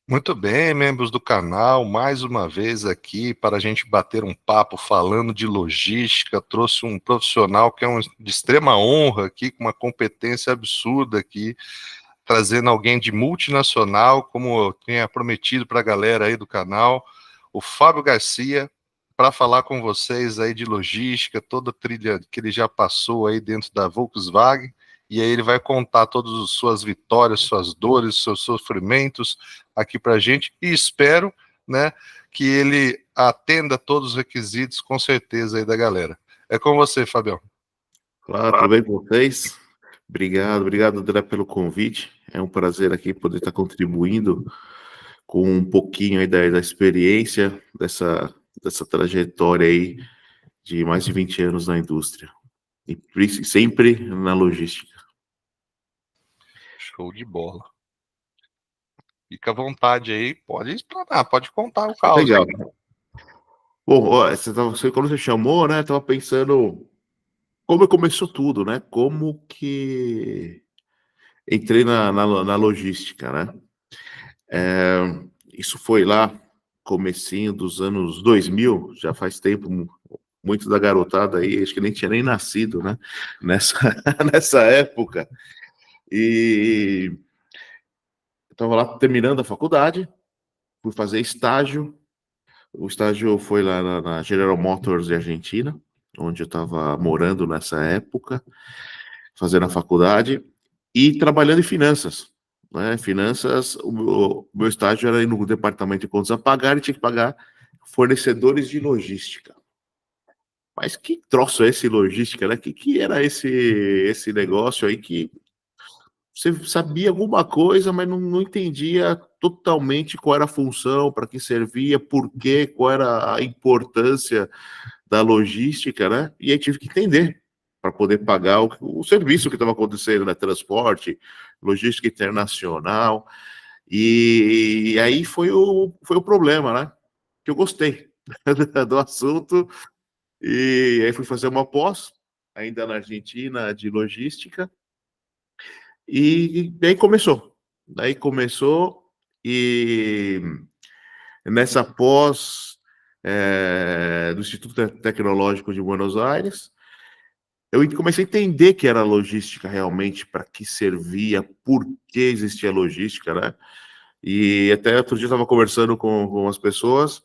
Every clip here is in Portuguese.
Muito bem, membros do canal, mais uma vez aqui para a gente bater um papo falando de logística. Trouxe um profissional que é de extrema honra aqui, com uma competência absurda aqui, trazendo alguém de multinacional, como eu tinha prometido para a galera aí do canal, o Fábio Garcia, para falar com vocês aí de logística, toda a trilha que ele já passou aí dentro da Volkswagen. E aí ele vai contar todas as suas vitórias, suas dores, seus sofrimentos aqui para a gente. E espero, né, que ele atenda todos os requisitos, com certeza, aí da galera. É com você, Fabião. Claro, tudo bem com vocês? Obrigado, André, pelo convite. É um prazer aqui poder estar contribuindo com um pouquinho aí da experiência dessa trajetória aí de mais de 20 anos na indústria. E sempre na logística. Show de bola. Fica à vontade aí, pode explanar, pode contar o caos. Legal. Bom, ó, quando você chamou, né, estava pensando como começou tudo, né? Como que entrei na logística, né? Isso foi lá, comecinho dos anos 2000, já faz tempo, muito da garotada aí, acho que nem tinha nem nascido, né? Nessa, nessa época. E eu estava lá terminando a faculdade, fui fazer estágio. O estágio foi lá na General Motors de Argentina, onde eu estava morando nessa época, fazendo a faculdade e trabalhando em finanças. Né? Finanças, o meu estágio era no departamento de contas a pagar e tinha que pagar fornecedores de logística. Mas que troço é esse logística, né? Que era esse negócio aí que você sabia alguma coisa, mas não entendia totalmente qual era a função, para que servia, por quê, qual era a importância da logística, né? E aí tive que entender para poder pagar o serviço que estava acontecendo, né? Transporte, logística internacional. E aí foi o problema, né? Que eu gostei do assunto. E aí fui fazer uma pós, ainda na Argentina, de logística. E daí começou. E nessa pós do Instituto Tecnológico de Buenos Aires, eu comecei a entender que era logística realmente, para que servia, por que existia logística, né? E até outro dia eu estava conversando com as pessoas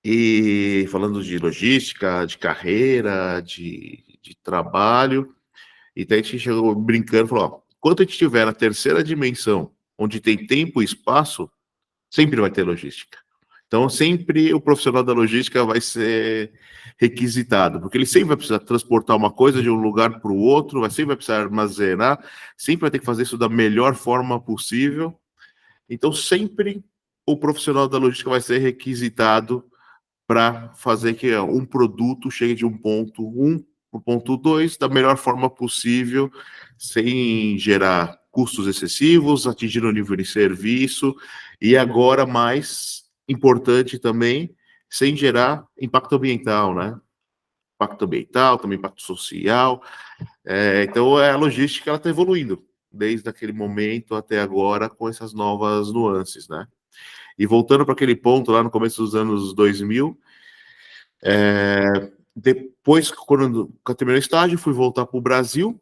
e falando de logística, de carreira, de trabalho, e daí a gente chegou brincando e falou: ó, enquanto a gente estiver na terceira dimensão, onde tem tempo e espaço, sempre vai ter logística. Então, sempre o profissional da logística vai ser requisitado, porque ele sempre vai precisar transportar uma coisa de um lugar para o outro, sempre vai precisar armazenar, sempre vai ter que fazer isso da melhor forma possível. Então, sempre o profissional da logística vai ser requisitado para fazer que um produto chegue de um ponto 1 para o ponto 2 da melhor forma possível, sem gerar custos excessivos, atingindo o nível de serviço, e agora, mais importante também, sem gerar impacto ambiental, né? Impacto ambiental, também impacto social. Então, a logística está evoluindo desde aquele momento até agora com essas novas nuances, né? E voltando para aquele ponto lá no começo dos anos 2000, depois, quando eu terminei o estágio, fui voltar para o Brasil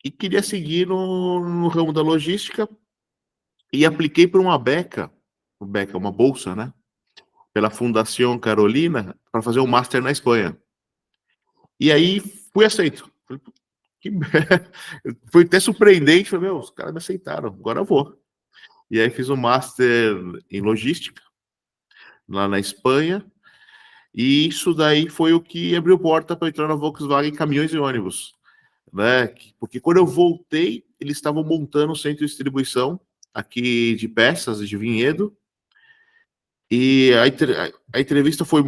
e queria seguir no ramo da logística e apliquei para uma beca, uma bolsa, né? Pela Fundação Carolina, para fazer um master na Espanha. E aí fui aceito. Foi até surpreendente, falei, meu, os caras me aceitaram, agora eu vou. E aí fiz um master em logística, lá na Espanha, e isso daí foi o que abriu porta para entrar na Volkswagen Caminhões e Ônibus, né? Porque quando eu voltei, eles estavam montando um centro de distribuição aqui de peças de Vinhedo, e a entrevista foi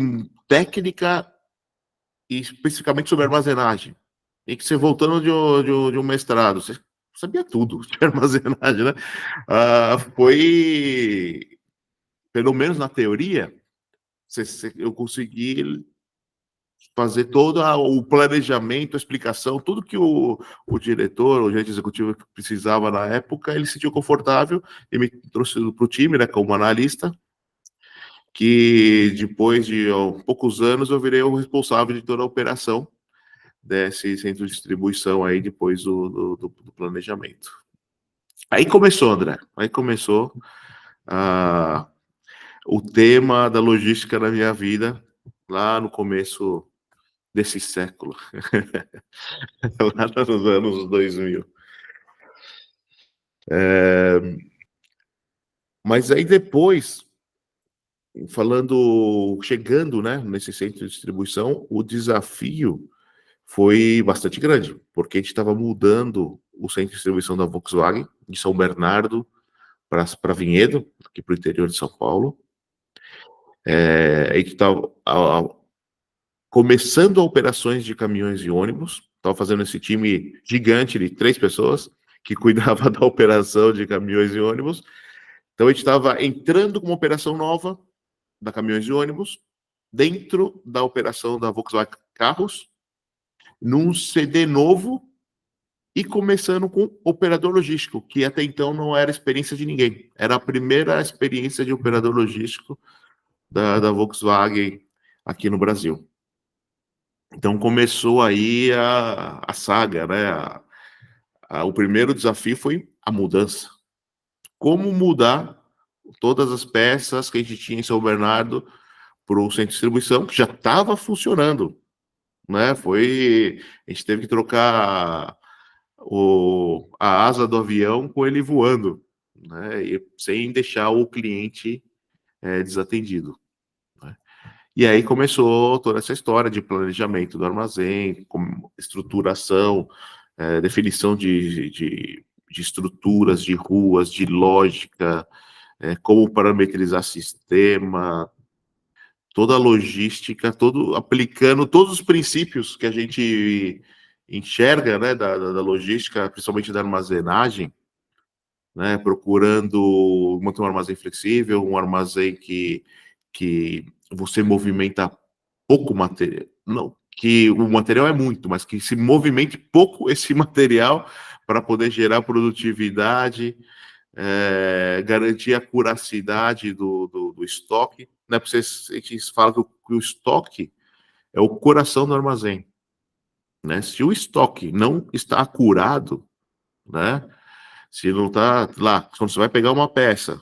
técnica e especificamente sobre armazenagem. E que você voltando de um mestrado, você sabia tudo de armazenagem, né? Foi, pelo menos na teoria, eu consegui fazer todo o planejamento, a explicação, tudo que o diretor, o gerente executivo precisava na época, ele se sentiu confortável e me trouxe para o time, né, como analista, que depois de poucos anos eu virei o responsável de toda a operação desse centro de distribuição aí depois do planejamento. Aí começou, André, aí começou o tema da logística na minha vida, lá no começo desse século, lá nos anos 2000. Mas aí depois, chegando, né, nesse centro de distribuição, o desafio foi bastante grande, porque a gente estava mudando o centro de distribuição da Volkswagen, de São Bernardo para Vinhedo, aqui para o interior de São Paulo. A gente estava começando operações de caminhões e ônibus, estava fazendo esse time gigante de 3 pessoas, que cuidava da operação de caminhões e ônibus. Então a gente estava entrando com uma operação nova da caminhões e ônibus, dentro da operação da Volkswagen Carros, num CD novo, e começando com operador logístico, que até então não era experiência de ninguém. Era a primeira experiência de operador logístico da Volkswagen aqui no Brasil. Então começou aí a saga, né? O primeiro desafio foi a mudança. Como mudar todas as peças que a gente tinha em São Bernardo para o centro de distribuição, que já estava funcionando, né? A gente teve que trocar a asa do avião com ele voando, né? E sem deixar o cliente desatendido, né? E aí começou toda essa história de planejamento do armazém, estruturação, definição de estruturas, de ruas, de lógica, como parametrizar sistema, toda a logística, aplicando todos os princípios que a gente enxerga, né, da logística, principalmente da armazenagem, né, procurando manter um armazém flexível, um armazém que você movimenta pouco material, não, que o material é muito, mas que se movimente pouco esse material para poder gerar produtividade, garantir a curacidade do estoque, né? Porque a gente fala que o estoque é o coração do armazém, né? Se o estoque não está curado, né? Se não está lá, quando você vai pegar uma peça,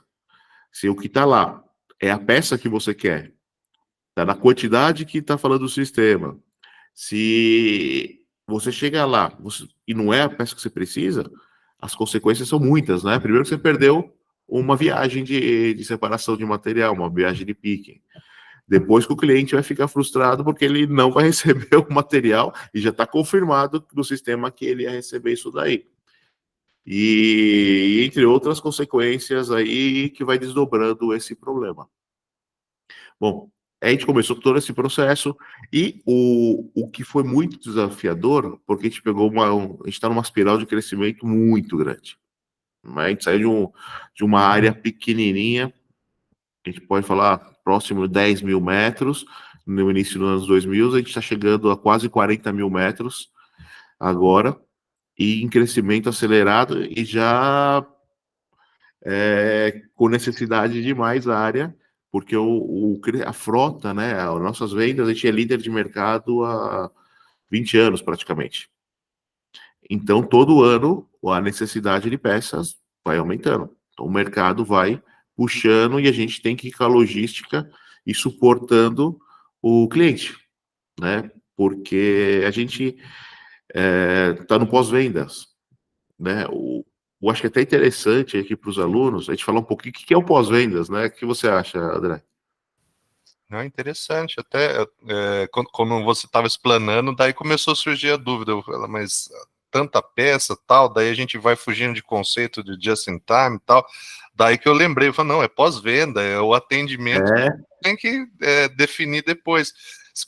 se o que está lá é a peça que você quer, está na quantidade que está falando do sistema, se você chega lá e não é a peça que você precisa, as consequências são muitas, né? Primeiro que você perdeu uma viagem de separação de material, uma viagem de picking. Depois que o cliente vai ficar frustrado porque ele não vai receber o material e já está confirmado no sistema que ele ia receber isso daí. E entre outras consequências aí que vai desdobrando esse problema. Bom, a gente começou todo esse processo e o que foi muito desafiador, porque a gente a gente está numa espiral de crescimento muito grande. A gente saiu de uma área pequenininha, a gente pode falar próximo de 10 mil metros, no início dos anos 2000, a gente está chegando a quase 40 mil metros agora, e em crescimento acelerado e já com necessidade de mais área, porque a frota, né, as nossas vendas, a gente é líder de mercado há 20 anos praticamente. Então, todo ano, a necessidade de peças vai aumentando. Então, o mercado vai puxando e a gente tem que ir com a logística e suportando o cliente, né? Porque a gente está no pós-vendas, né? Eu acho que é até interessante aqui para os alunos a gente falar um pouquinho o que é o pós-vendas, né? O que você acha, André? Não, interessante. Até quando você estava explanando, daí começou a surgir a dúvida. Eu falei, mas tanta peça tal, daí a gente vai fugindo de conceito de just in time e tal. Daí que eu lembrei, eu falei, não, é pós-venda, é o atendimento que tem que definir depois.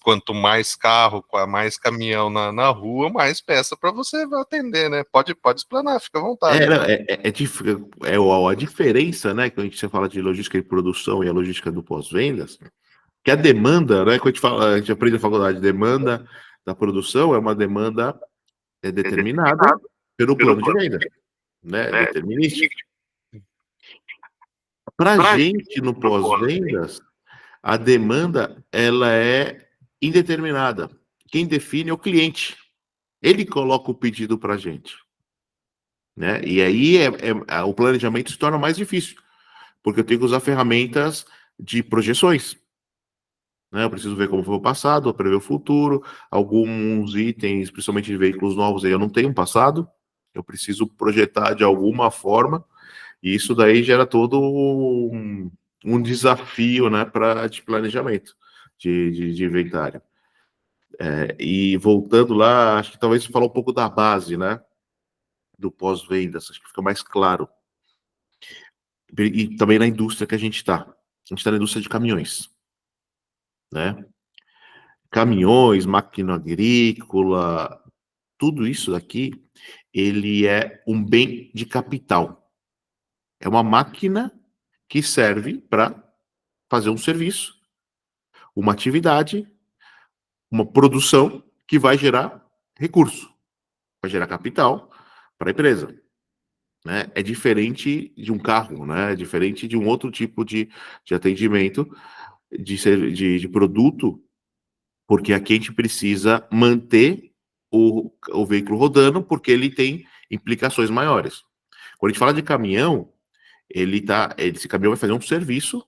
Quanto mais carro, mais caminhão na rua, mais peça para você atender, né? Pode explanar, fica à vontade. A diferença, né? Que a gente fala de logística de produção e a logística do pós-vendas, Que a demanda, né, quando a gente aprende na faculdade, demanda da produção é uma demanda determinada pelo plano de venda, né, determinístico. Para a gente, no pós-vendas, a demanda ela é indeterminada. Quem define é o cliente. Ele coloca o pedido para a gente. Né? E aí o planejamento se torna mais difícil, porque eu tenho que usar ferramentas de projeções. Né? Eu preciso ver como foi o passado, prever o futuro. Alguns itens, principalmente de veículos novos, aí eu não tenho passado. Eu preciso projetar de alguma forma. E isso daí gera todo um desafio, né, de planejamento, de inventário. E voltando lá, acho que talvez falar um pouco da base, né, do pós-vendas, acho que fica mais claro. E também na indústria que a gente está. A gente está na indústria de caminhões, né? Caminhões, máquina agrícola, tudo isso daqui, ele é um bem de capital. É uma máquina que serve para fazer um serviço, uma atividade, uma produção que vai gerar recurso, vai gerar capital para a empresa. Né? É diferente de um carro, né? É diferente de um outro tipo de atendimento, de produto, porque aqui a gente precisa manter o veículo rodando, porque ele tem implicações maiores. Quando a gente fala de caminhão, esse caminhão vai fazer um serviço,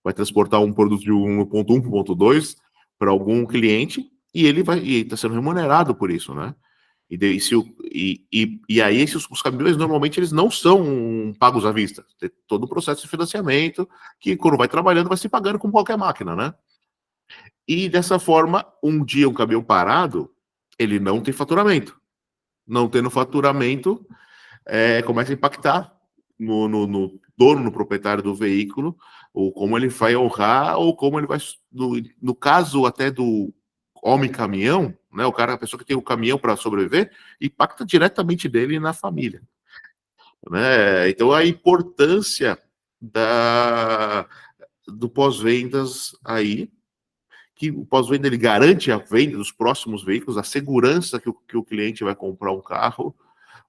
vai transportar um produto de 1.1 para o ponto 2 para algum cliente, e ele está sendo remunerado por isso, né? E aí os caminhões normalmente eles não são pagos à vista. Tem todo o processo de financiamento que quando vai trabalhando vai se pagando com qualquer máquina, né? E dessa forma, um dia um caminhão parado, ele não tem faturamento. Não tendo faturamento, começa a impactar no dono, no proprietário do veículo, ou como ele vai honrar, ou como ele vai. No caso até do homem caminhão, né, a pessoa que tem o caminhão para sobreviver, impacta diretamente dele na família. Né? Então a importância do pós-vendas aí, que o pós-venda ele garante a venda dos próximos veículos, a segurança que o cliente vai comprar um carro,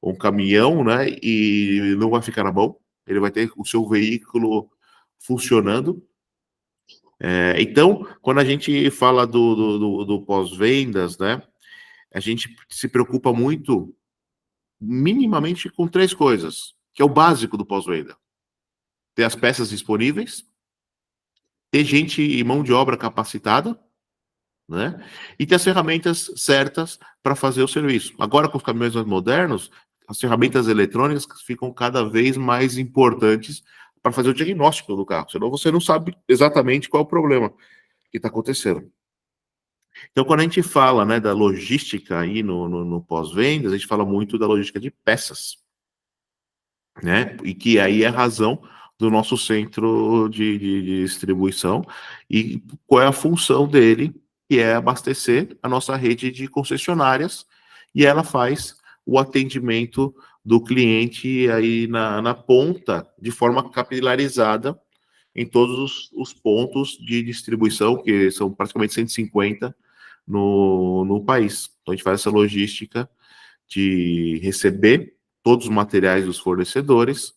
um caminhão, né, e não vai ficar na mão, ele vai ter o seu veículo funcionando. Então, quando a gente fala do pós-vendas, né, a gente se preocupa muito, minimamente, com 3 coisas, que é o básico do pós-venda. Ter as peças disponíveis, ter gente e mão de obra capacitada, né? E ter as ferramentas certas para fazer o serviço. Agora, com os caminhões mais modernos, as ferramentas eletrônicas ficam cada vez mais importantes para fazer o diagnóstico do carro, senão você não sabe exatamente qual é o problema que está acontecendo. Então, quando a gente fala, né, da logística aí no pós-vendas, a gente fala muito da logística de peças, né? E que aí é a razão do nosso centro de distribuição e qual é a função dele, que é abastecer a nossa rede de concessionárias, e ela faz o atendimento do cliente aí na ponta, de forma capilarizada, em todos os pontos de distribuição, que são praticamente 150 no país. Então, a gente faz essa logística de receber todos os materiais dos fornecedores,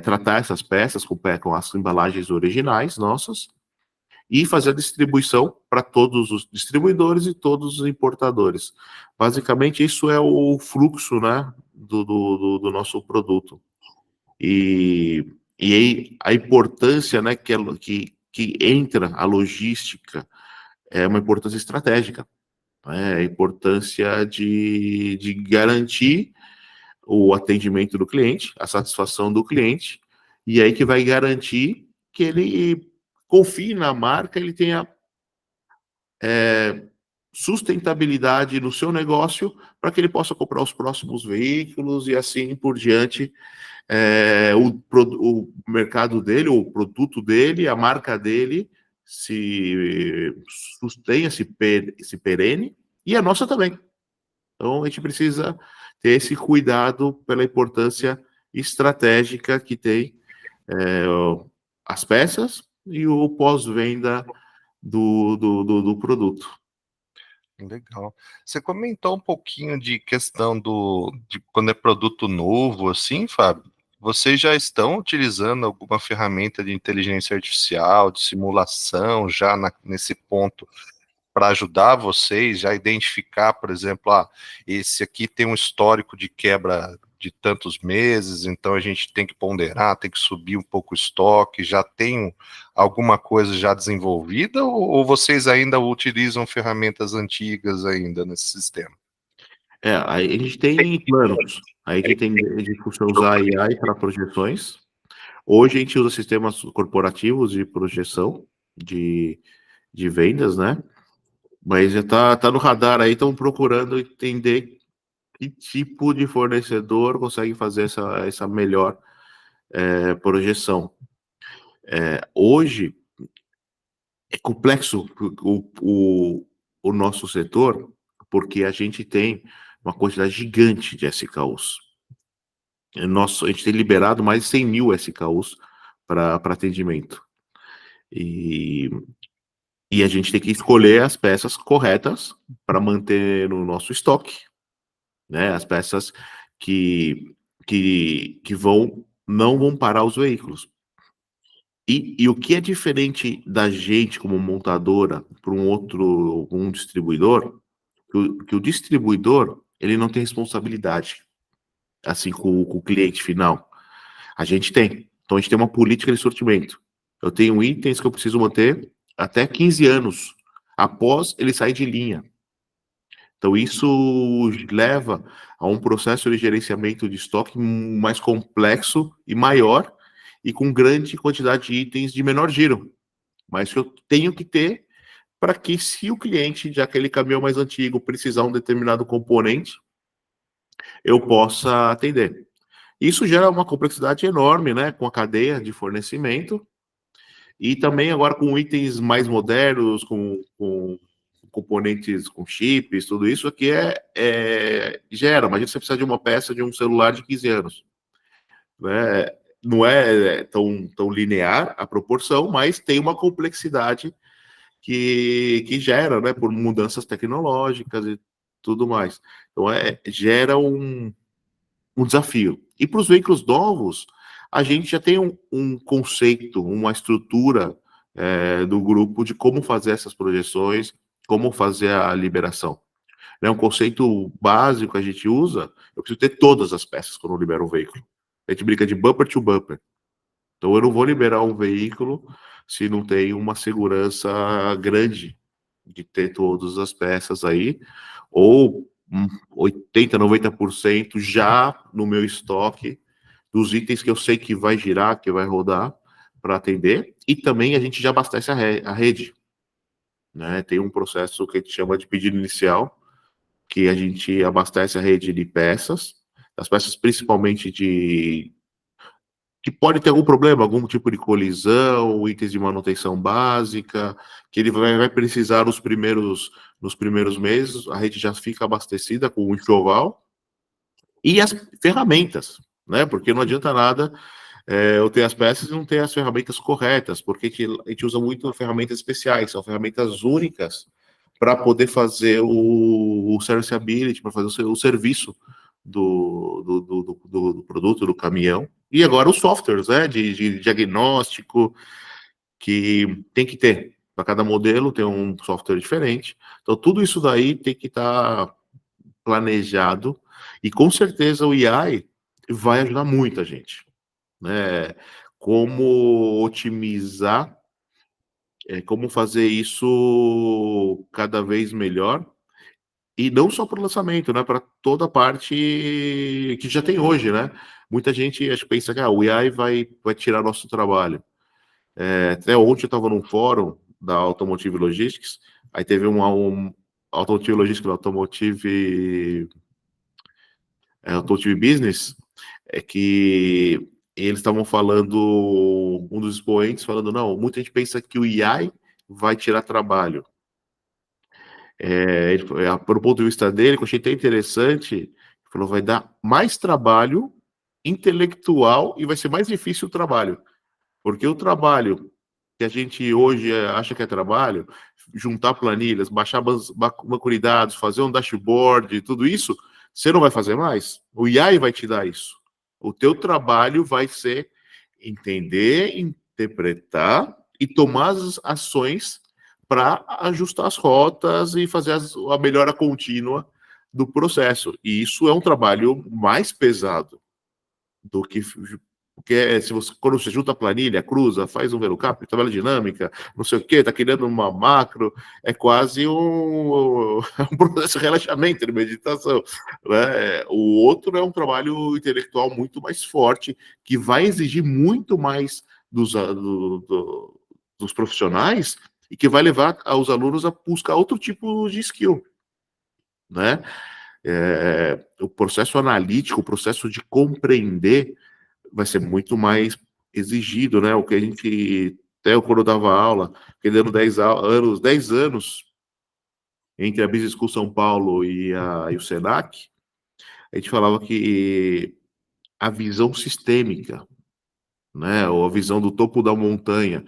tratar essas peças com as embalagens originais nossas, e fazer a distribuição para todos os distribuidores e todos os importadores. Basicamente, isso é o fluxo, né, do nosso produto. E aí a importância, né, que entra a logística é uma importância estratégica, né, a importância de garantir o atendimento do cliente, a satisfação do cliente, e aí que vai garantir que ele confie na marca, ele tenha sustentabilidade no seu negócio para que ele possa comprar os próximos veículos e assim por diante. O mercado dele, o produto dele, a marca dele se sustenha, se perene, e a nossa também. Então a gente precisa ter esse cuidado pela importância estratégica que tem as peças e o pós-venda do produto. Legal. Você comentou um pouquinho de questão de quando é produto novo, assim, Fábio. Vocês já estão utilizando alguma ferramenta de inteligência artificial, de simulação, já nesse ponto, para ajudar vocês já a identificar, por exemplo, esse aqui tem um histórico de quebra de tantos meses, então a gente tem que ponderar, tem que subir um pouco o estoque, já tem alguma coisa já desenvolvida, ou vocês ainda utilizam ferramentas antigas ainda nesse sistema? Aí a gente tem planos. Aí a gente tem de usar AI para projeções. Hoje a gente usa sistemas corporativos de projeção de vendas, né? Mas já tá no radar aí, estão procurando entender que tipo de fornecedor consegue fazer essa melhor projeção. Hoje é complexo o nosso setor, porque a gente tem uma quantidade gigante de SKUs. A gente tem liberado mais de 100 mil SKUs para atendimento. E a gente tem que escolher as peças corretas para manter no nosso estoque, né? As peças que não vão parar os veículos. E o que é diferente da gente como montadora para um distribuidor, que o distribuidor ele não tem responsabilidade, assim com o cliente final. A gente tem. Então a gente tem uma política de sortimento. Eu tenho itens que eu preciso manter até 15 anos após ele sair de linha. Então isso leva a um processo de gerenciamento de estoque mais complexo e maior e com grande quantidade de itens de menor giro. Mas que eu tenho que ter para que, se o cliente de aquele caminhão mais antigo precisar um determinado componente, eu possa atender. Isso gera uma complexidade enorme, né, com a cadeia de fornecimento e também agora com itens mais modernos, com componentes, com chips, tudo isso aqui gera. Imagina você precisa de uma peça de um celular de 15 anos, né? Não é tão linear a proporção, mas tem uma complexidade que gera, né, por mudanças tecnológicas e tudo mais. Então, gera um desafio. E para os veículos novos, a gente já tem um conceito, uma estrutura do grupo de como fazer essas projeções, como fazer a liberação. Um conceito básico que a gente usa, eu preciso ter todas as peças quando eu libero um veículo. A gente brinca de bumper to bumper. Então eu não vou liberar um veículo se não tem uma segurança grande de ter todas as peças aí, ou 80, 90% já no meu estoque dos itens que eu sei que vai girar, que vai rodar para atender, e também a gente já abastece a rede, né? Tem um processo que a gente chama de pedido inicial, que a gente abastece a rede de peças, as peças principalmente que pode ter algum problema, algum tipo de colisão, itens de manutenção básica, que ele vai precisar nos primeiros meses, a rede já fica abastecida com o enxoval, e as ferramentas, né? Porque não adianta nada eu ter as peças e não ter as ferramentas corretas, porque a gente usa muito ferramentas especiais, são ferramentas únicas para poder fazer o serviceability, para fazer o serviço do produto, do caminhão. E agora os softwares, né, de diagnóstico, que tem que ter. Para cada modelo tem um software diferente. Então, tudo isso daí tem que estar planejado. E com certeza o AI vai ajudar muita gente, né? Como otimizar, como fazer isso cada vez melhor. E não só para o lançamento, né? Para toda a parte que já tem hoje, né? Muita gente acho, pensa que o AI vai tirar nosso trabalho. Até ontem eu estava num fórum da Automotive Logistics, aí teve um Automotive Logistics, Automotive Business, que eles estavam falando, um dos expoentes falando, não, muita gente pensa que o AI vai tirar trabalho. Por um ponto de vista dele, que eu achei até interessante, ele falou, vai dar mais trabalho intelectual e vai ser mais difícil o trabalho. Porque o trabalho que a gente hoje acha que é trabalho, juntar planilhas, baixar banco de dados, fazer um dashboard, tudo isso, você não vai fazer mais. O AI vai te dar isso. O teu trabalho vai ser entender, interpretar e tomar as ações para ajustar as rotas e fazer a melhora contínua do processo. E isso é um trabalho mais pesado do que porque se você, quando você junta a planilha, cruza, faz um VLOOKUP, tabela dinâmica, não sei o que, está criando uma macro, é quase um processo de relaxamento, de meditação. Né? O outro é um trabalho intelectual muito mais forte, que vai exigir muito mais dos profissionais e que vai levar os alunos a buscar outro tipo de skill. Né? O processo analítico, o processo de compreender vai ser muito mais exigido, né? O que a gente, até quando eu dava aula, fiquei dando 10 anos entre a Business School São Paulo e o Senac, a gente falava que a visão sistêmica, né? Ou a visão do topo da montanha,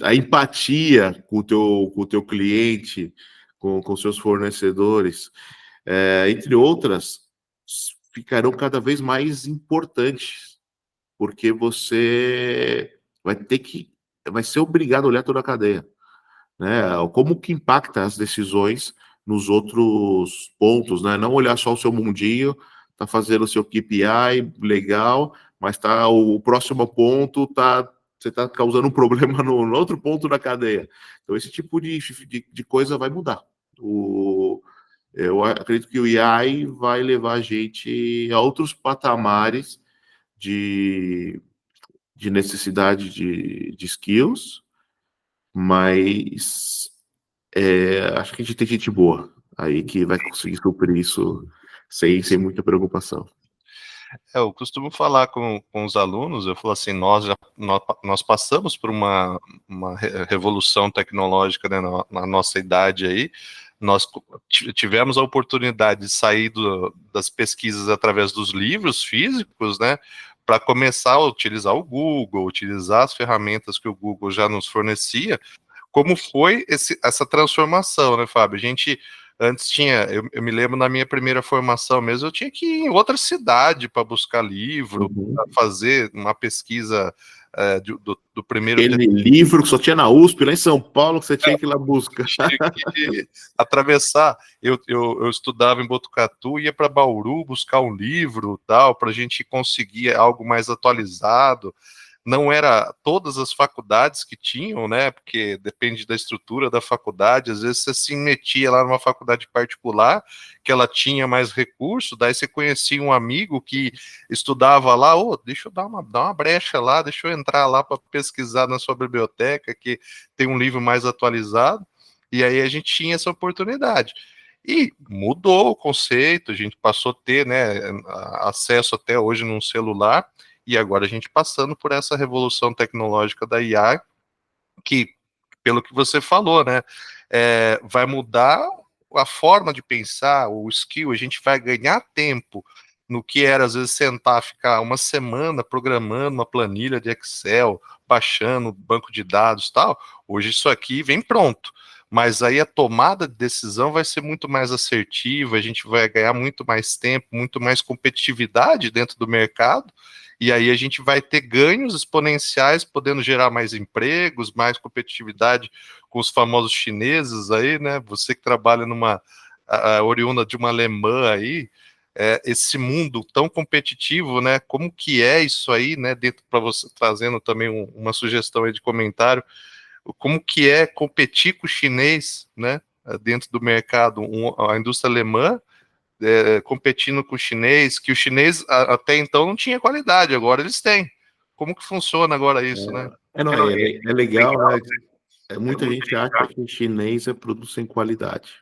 a empatia com o teu cliente, com seus fornecedores, entre outras, ficarão cada vez mais importantes, porque você vai ser obrigado a olhar toda a cadeia, né? Como que impacta as decisões nos outros pontos, né? Não olhar só o seu mundinho, tá fazendo o seu KPI legal, mas o próximo ponto você está causando um problema no outro ponto da cadeia. Então, esse tipo de coisa vai mudar. Eu acredito que o AI vai levar a gente a outros patamares de, de necessidade de skills, mas acho que a gente tem gente boa aí que vai conseguir suprir isso sem muita preocupação. Eu costumo falar com os alunos, eu falo assim, nós passamos por uma revolução tecnológica, né, na nossa idade aí, nós tivemos a oportunidade de sair das pesquisas através dos livros físicos, né, para começar a utilizar o Google, utilizar as ferramentas que o Google já nos fornecia. Como foi essa transformação, né, Fábio? A gente antes tinha, eu me lembro na minha primeira formação mesmo, eu tinha que ir em outra cidade para buscar livro, para fazer uma pesquisa do primeiro. Aquele livro que só tinha na USP, lá em São Paulo, que você tinha que ir lá buscar. Tinha que atravessar. Eu estudava em Botucatu, ia para Bauru buscar um livro, tal, para a gente conseguir algo mais atualizado. Não era todas as faculdades que tinham, né? Porque depende da estrutura da faculdade. Às vezes você se metia lá numa faculdade particular, que ela tinha mais recurso, daí você conhecia um amigo que estudava lá, deixa eu dar uma brecha lá, deixa eu entrar lá para pesquisar na sua biblioteca, que tem um livro mais atualizado, e aí a gente tinha essa oportunidade. E mudou o conceito, a gente passou a ter, né, acesso até hoje num celular, e agora a gente passando por essa revolução tecnológica da IA, que, pelo que você falou, né, vai mudar a forma de pensar, o skill, a gente vai ganhar tempo no que era, às vezes, sentar, ficar uma semana programando uma planilha de Excel, baixando banco de dados e tal. Hoje isso aqui vem pronto. Mas aí a tomada de decisão vai ser muito mais assertiva, a gente vai ganhar muito mais tempo, muito mais competitividade dentro do mercado, e aí a gente vai ter ganhos exponenciais, podendo gerar mais empregos, mais competitividade com os famosos chineses aí, né? Você que trabalha oriunda de uma alemã aí, esse mundo tão competitivo, né? Como que é isso aí, né? Dentro para você, trazendo também uma sugestão aí de comentário, como que é competir com o chinês, né? Dentro do mercado, a indústria alemã competindo com o chinês, que o chinês até então não tinha qualidade, agora eles têm. Como que funciona agora isso, né? É legal, né? Muita gente acha que chinês é produto sem qualidade.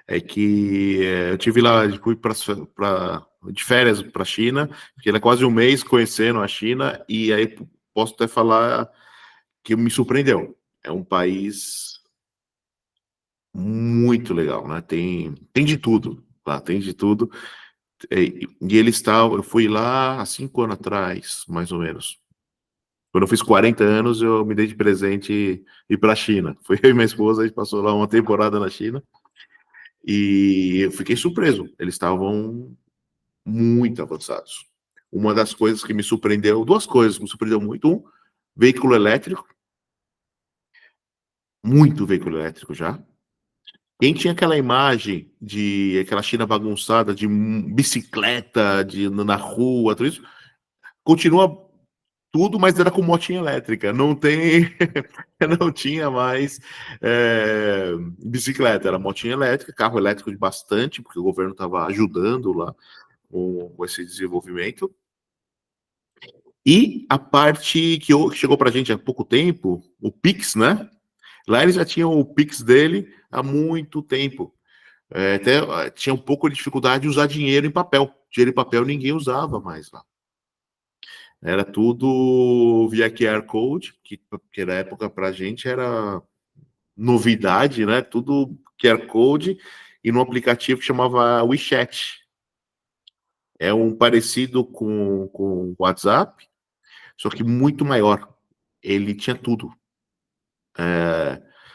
É que eu tive lá, fui de férias para a China, fiquei lá quase um mês conhecendo a China, e aí posso até falar que me surpreendeu. É um país muito legal, né? Tem de tudo, tá? Tem de tudo. E ele está, eu fui lá há 5 anos atrás, mais ou menos. Quando eu fiz 40 anos, eu me dei de presente ir para a China. Foi eu e minha esposa, a gente passou lá uma temporada na China e eu fiquei surpreso. Eles estavam muito avançados. Uma das coisas que me surpreendeu, duas coisas que me surpreendeu muito. Um, veículo elétrico, muito veículo elétrico já. Quem tinha aquela imagem de aquela China bagunçada, de bicicleta na rua, tudo isso, continua tudo, mas era com motinha elétrica. Não tem, não tinha mais bicicleta, era motinha elétrica, carro elétrico de bastante, porque o governo estava ajudando lá com esse desenvolvimento. E a parte que chegou para a gente há pouco tempo, o Pix, né? Lá eles já tinham o Pix dele há muito tempo. Até tinha um pouco de dificuldade de usar dinheiro em papel. Dinheiro em papel ninguém usava mais lá. Era tudo via QR Code, que na época para a gente era novidade, né? Tudo QR Code e num aplicativo que chamava WeChat. É um parecido com o WhatsApp, só que muito maior. Ele tinha tudo.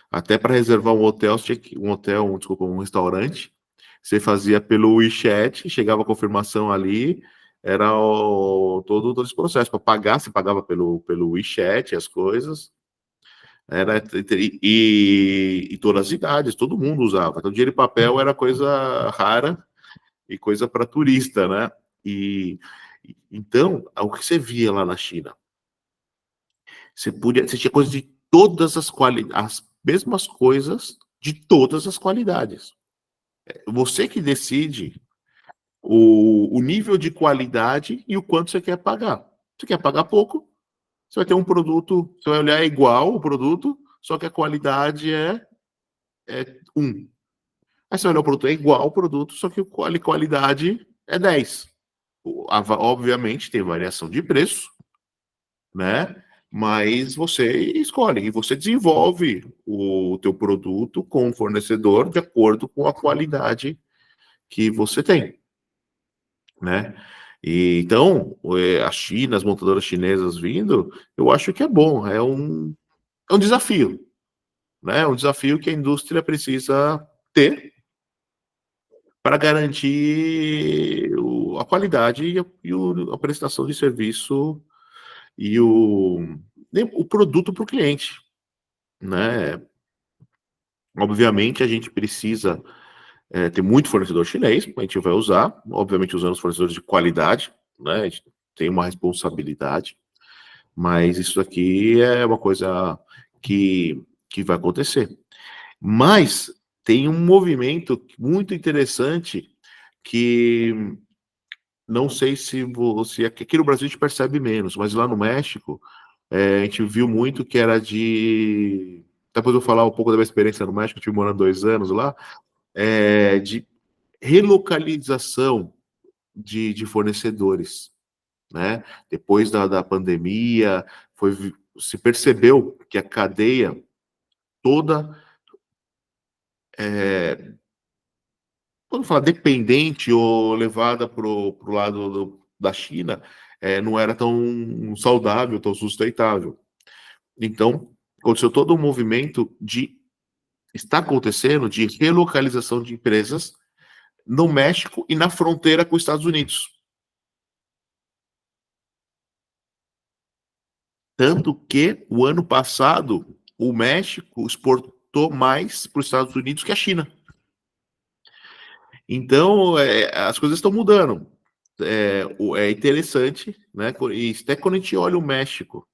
Até para reservar um hotel, desculpa, um restaurante, você fazia pelo WeChat, chegava a confirmação ali, era todo esse processo. Para pagar, você pagava pelo WeChat, as coisas. E todas as idades, todo mundo usava. Então, dinheiro e papel era coisa rara e coisa para turista, né? Então, o que você via lá na China? Você tinha coisas de todas as qualidades, as mesmas coisas de todas as qualidades. Você que decide o nível de qualidade e o quanto você quer pagar. Você quer pagar pouco, você vai ter um produto, você vai olhar igual o produto, só que a qualidade é 1. Aí você vai olhar o produto, é igual o produto, só que a qualidade é 10. Obviamente tem variação de preço, né? Mas você escolhe e você desenvolve o teu produto com o fornecedor de acordo com a qualidade que você tem, né? Então, a China, as montadoras chinesas vindo, eu acho que é bom, é um desafio, né? É um desafio que a indústria precisa ter para garantir a qualidade a prestação de serviço e o produto para o cliente, né? Obviamente, a gente precisa ter muito fornecedor chinês, a gente vai usar, obviamente usando os fornecedores de qualidade, né? A gente tem uma responsabilidade, mas isso aqui é uma coisa que vai acontecer. Mas tem um movimento muito interessante que não sei se você. Aqui no Brasil a gente percebe menos, mas lá no México a gente viu muito que era de. Depois eu vou falar um pouco da minha experiência no México, eu estive morando 2 anos lá, de relocalização de fornecedores, né? Depois da pandemia, se percebeu que a cadeia toda, quando fala dependente ou levada para o lado da China, não era tão saudável, tão sustentável. Então, aconteceu todo um movimento está acontecendo de relocalização de empresas no México e na fronteira com os Estados Unidos. Tanto que o ano passado o México exportou mais para os Estados Unidos que a China. Então, as coisas estão mudando. É interessante, né? E até quando a gente olha o México,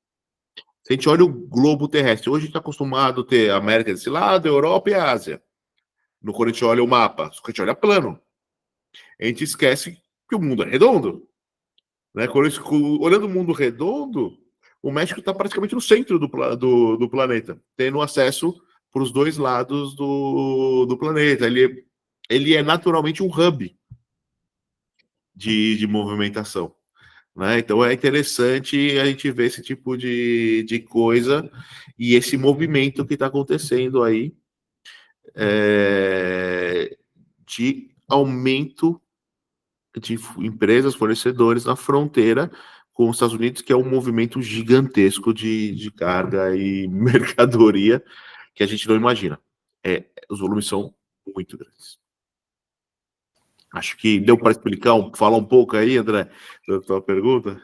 se a gente olha o globo terrestre, hoje a gente está acostumado a ter a América desse lado, a Europa e a Ásia. Quando a gente olha o mapa, só que a gente olha plano. A gente esquece que o mundo é redondo. Né? Olhando o mundo redondo, o México está praticamente no centro do planeta, tendo acesso para os dois lados do planeta. Ele é naturalmente um hub de movimentação. Né? Então é interessante a gente ver esse tipo de coisa e esse movimento que está acontecendo aí de aumento de empresas, fornecedores na fronteira, com os Estados Unidos, que é um movimento gigantesco de carga e mercadoria que a gente não imagina. Os volumes são muito grandes. Acho que deu para explicar, falar um pouco aí, André, da tua pergunta.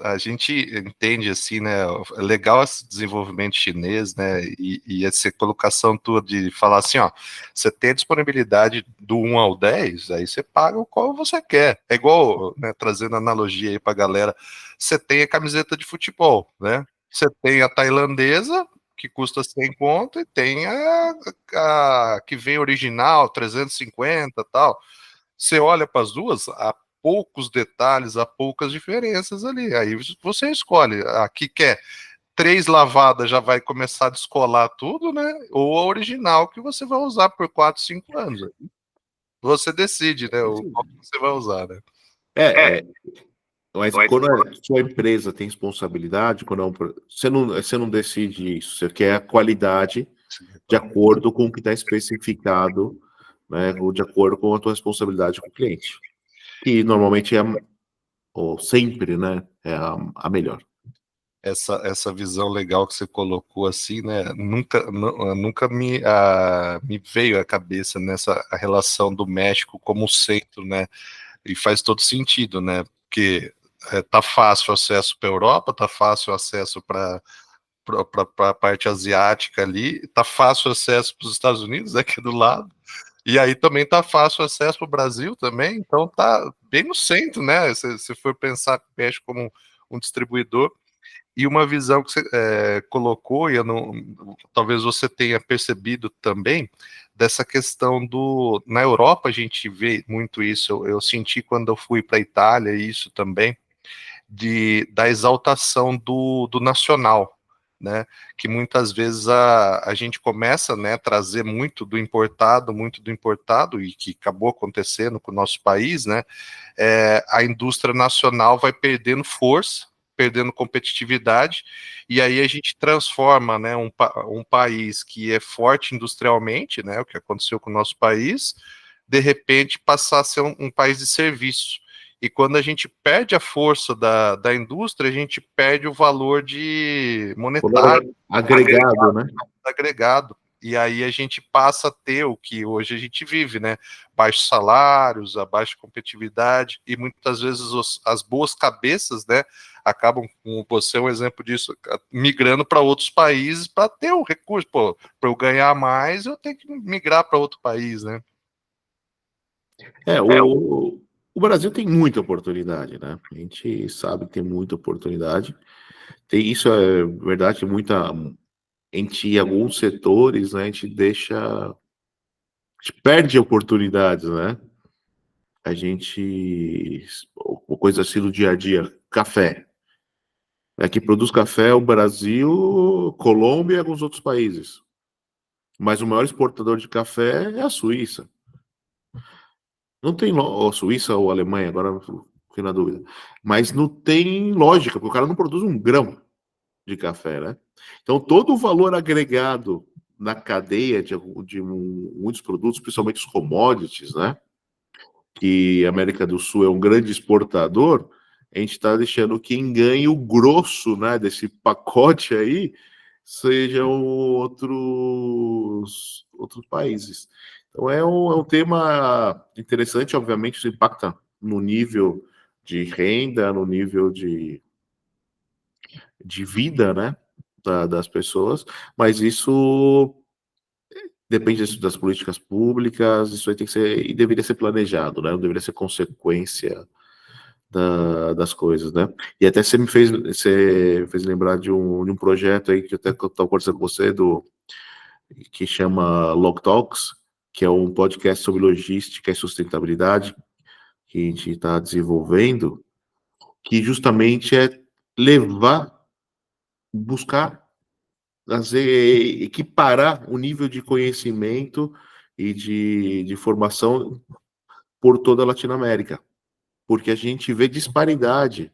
A gente entende assim, né? É legal esse desenvolvimento chinês, né? E essa colocação tua de falar assim, ó, você tem a disponibilidade do 1 ao 10, aí você paga o qual você quer. É igual, né, trazendo analogia aí pra galera, você tem a camiseta de futebol, né? Você tem a tailandesa, que custa 100 conto, e tem a que vem original, 350 e tal. Você olha para as duas, há poucos detalhes, há poucas diferenças ali. Aí você escolhe. Aqui quer 3 lavadas, já vai começar a descolar tudo, né? Ou a original que você vai usar por 4, 5 anos. Você decide, né? O qual que você vai usar, né? Mas quando a sua empresa tem responsabilidade, você não decide isso, você quer a qualidade de acordo com o que está especificado, né, ou de acordo com a tua responsabilidade com o cliente, que normalmente ou sempre, né, é a melhor. Essa visão legal que você colocou assim, né? Nunca me veio à cabeça nessa a relação do México como centro, né? E faz todo sentido, né? Porque tá fácil o acesso para a Europa, tá fácil o acesso para a parte asiática ali, tá fácil o acesso para os Estados Unidos, aqui do lado, e aí também tá fácil o acesso para o Brasil também, então tá bem no centro, né? Se for pensar o México como um distribuidor, e uma visão que você colocou, e eu não, talvez você tenha percebido também, dessa questão do. Na Europa a gente vê muito isso, eu senti quando eu fui para a Itália, isso também, da exaltação do nacional, né? Que muitas vezes a gente começa, né, a trazer muito do importado, e que acabou acontecendo com o nosso país, né? A indústria nacional vai perdendo força, perdendo competitividade, e aí a gente transforma, né, um país que é forte industrialmente, né, o que aconteceu com o nosso país, de repente passar a ser um país de serviço. E quando a gente perde a força da indústria, a gente perde o valor de monetário Agregado, né? agregado. E aí a gente passa a ter o que hoje a gente vive, né? Baixos salários, a baixa competitividade, e muitas vezes as boas cabeças, né, acabam, com você um exemplo disso, migrando para outros países para ter o recurso. Pô, para eu ganhar mais, eu tenho que migrar para outro país, né? O Brasil tem muita oportunidade, né? A gente sabe que tem muita oportunidade. Isso é verdade, muita. Em alguns setores, né, a gente perde oportunidades, né? A gente, coisa assim do dia a dia, café. Que produz café é o Brasil, Colômbia e alguns outros países. Mas o maior exportador de café é a Suíça. Não tem Suíça ou Alemanha, agora fiquei na dúvida. Mas não tem lógica, porque o cara não produz um grão de café, né? Então, todo o valor agregado na cadeia de muitos produtos, principalmente os commodities, né? Que a América do Sul é um grande exportador, a gente está deixando quem ganhe o grosso, né, desse pacote aí sejam outros países. Então é um tema interessante, obviamente isso impacta no nível de renda, no nível de vida, né, das pessoas, mas isso depende das políticas públicas, isso aí tem que ser, e deveria ser planejado, né, não deveria ser consequência das coisas, né? E até você fez lembrar de um projeto aí que eu até estava conversando com você, que chama Log Talks, que é um podcast sobre logística e sustentabilidade que a gente está desenvolvendo, que justamente é buscar equiparar o nível de conhecimento e de formação por toda a Latinoamérica, porque a gente vê disparidade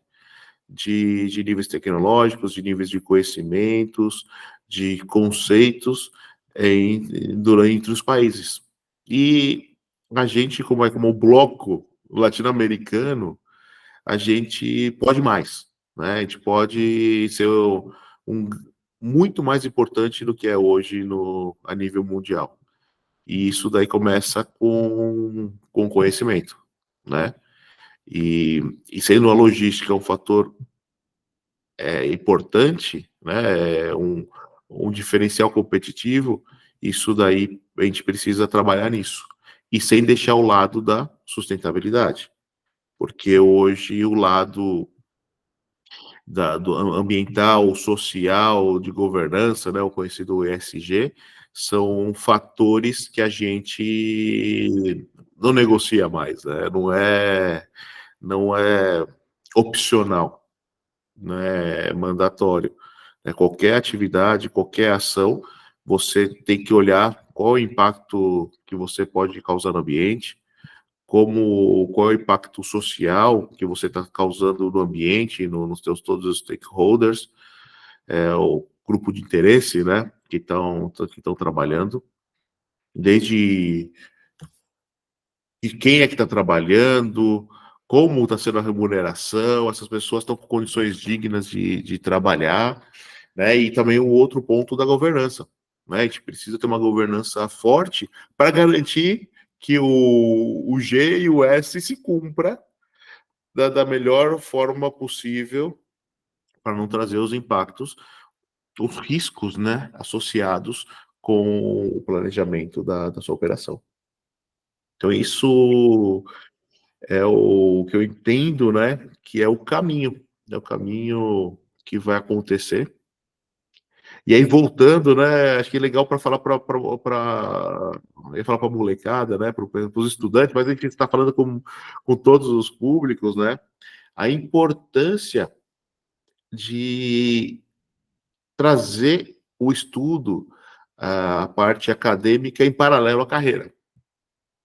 de níveis tecnológicos, de níveis de conhecimentos, de conceitos entre os países. E a gente, como bloco latino-americano, a gente pode mais, né? A gente pode ser um, muito mais importante do que é hoje a nível mundial. E isso daí começa com conhecimento, né? E sendo a logística um fator importante, né? Um diferencial competitivo, isso daí a gente precisa trabalhar nisso. E sem deixar o lado da sustentabilidade. Porque hoje o lado do ambiental, social, de governança, né, o conhecido ESG, são fatores que a gente não negocia mais, né? Não é opcional, não é mandatório. Né? Qualquer atividade, qualquer ação, você tem que olhar qual o impacto que você pode causar no ambiente, qual é o impacto social que você está causando no ambiente, nos teus todos os stakeholders, o grupo de interesse, né, que estão trabalhando, desde de quem é que está trabalhando, como está sendo a remuneração, essas pessoas estão com condições dignas de trabalhar, né, e também o outro ponto da governança, né, a gente precisa ter uma governança forte para garantir que o G e o S se cumpra da melhor forma possível para não trazer os impactos, os riscos, né, associados com o planejamento da sua operação. Então, isso é o que eu entendo, né, que é o caminho que vai acontecer. E aí, voltando, né, acho que é legal para falar para ia falar para a molecada, né, para os estudantes, mas a gente está falando com todos os públicos, né, a importância de trazer o estudo, a parte acadêmica em paralelo à carreira,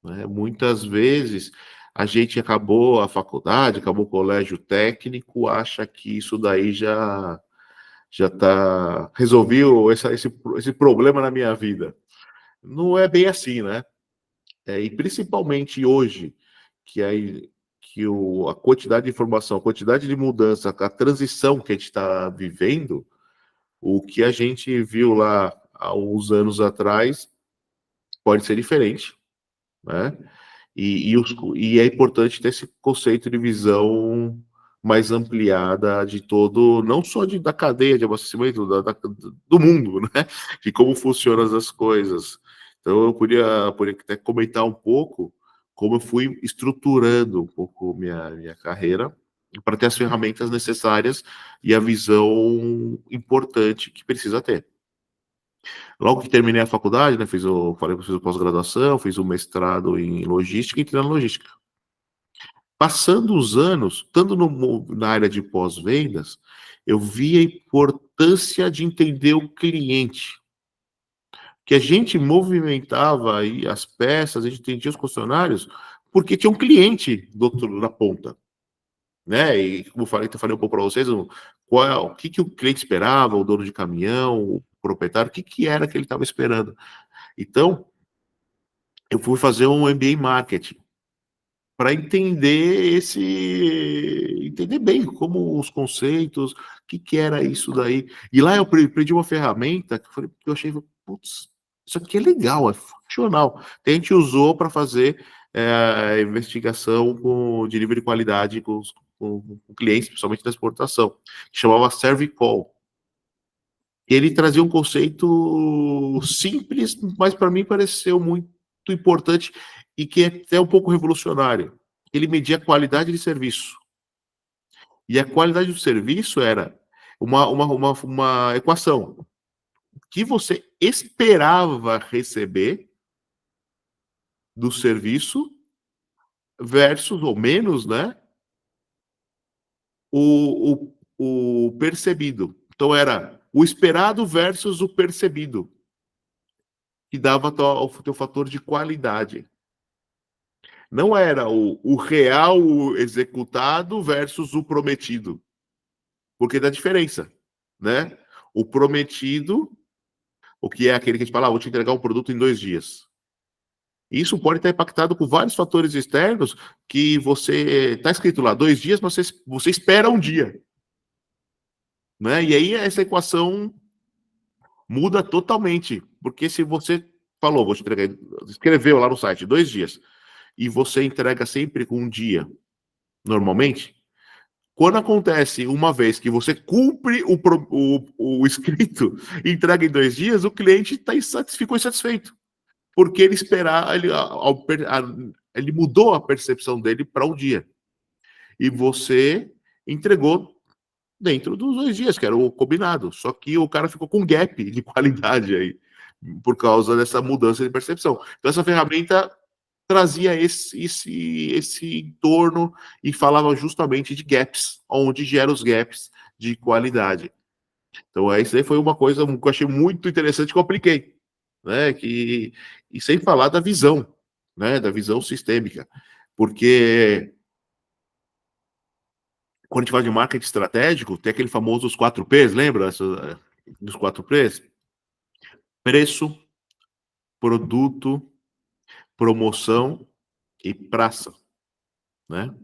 né? Muitas vezes a gente acabou a faculdade, acabou o colégio técnico, acha que isso daí já está resolveu esse problema na minha vida. Não é bem assim, né? E principalmente hoje, que a quantidade de informação, a quantidade de mudança, a transição que a gente está vivendo, o que a gente viu lá há uns anos atrás pode ser diferente, né? E é importante ter esse conceito de visão mais ampliada de todo, não só da cadeia de abastecimento, do mundo, né? De como funcionam as coisas. Então, eu poderia até comentar um pouco como eu fui estruturando um pouco minha carreira para ter as ferramentas necessárias e a visão importante que precisa ter. Logo que terminei a faculdade, né, falei que eu fiz pós-graduação, fiz o mestrado em logística e entrei na logística. Passando os anos, estando na área de pós-vendas, eu vi a importância de entender o cliente. Que a gente movimentava aí as peças, a gente entendia os concessionários, porque tinha um cliente do outro na ponta. Né? E como eu falei um pouco para vocês, o que o cliente esperava, o dono de caminhão, o proprietário, o que era que ele estava esperando. Então, eu fui fazer um MBA em marketing para entender bem como os conceitos, o que era isso daí. E lá eu aprendi uma ferramenta que eu achei, putz, isso aqui é legal, é funcional. A gente usou para fazer investigação de nível de qualidade com clientes, principalmente da exportação, que chamava Servicall. Ele trazia um conceito simples, mas para mim pareceu muito importante e que é até um pouco revolucionário. Ele media a qualidade de serviço. E a qualidade do serviço era uma equação. O que você esperava receber do serviço versus, ou menos, né, o percebido. Então, era o esperado versus o percebido, que dava o teu fator de qualidade. Não era o real executado versus o prometido, porque dá diferença, né? O prometido, o que é aquele que a gente fala, vou te entregar um produto em 2 dias. Isso pode estar impactado com vários fatores externos que você está escrito lá 2 dias, mas você espera um dia, né? E aí essa equação muda totalmente, porque se você falou, vou te entregar, escreveu lá no site 2 dias, e você entrega sempre com um dia, normalmente, quando acontece uma vez que você cumpre o escrito, entrega em 2 dias, o cliente ficou insatisfeito, porque ele esperar, ele mudou a percepção dele para um dia, e você entregou dentro dos 2 dias, que era o combinado. Só que o cara ficou com um gap de qualidade aí, por causa dessa mudança de percepção. Então, essa ferramenta trazia esse entorno e falava justamente de gaps, onde gera os gaps de qualidade. Então, isso aí foi uma coisa que eu achei muito interessante que eu apliquei, né? E sem falar da visão, né? Da visão sistêmica. Porque quando a gente fala de marketing estratégico, tem aquele famoso os 4 P's, lembra? Dos 4 P's? Preço, produto, promoção e praça, né?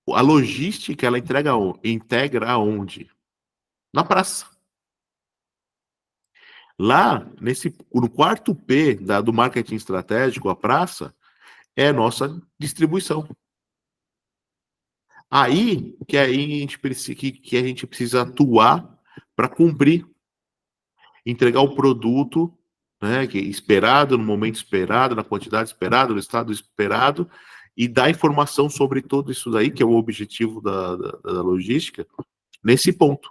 A logística, ela integra aonde? Na praça. Lá, no quarto P do marketing estratégico, a praça, é a nossa distribuição. Aí que a gente precisa atuar para cumprir, entregar o produto, né, que é esperado, no momento esperado, na quantidade esperada, no estado esperado, e dar informação sobre tudo isso daí, que é o objetivo da logística, nesse ponto,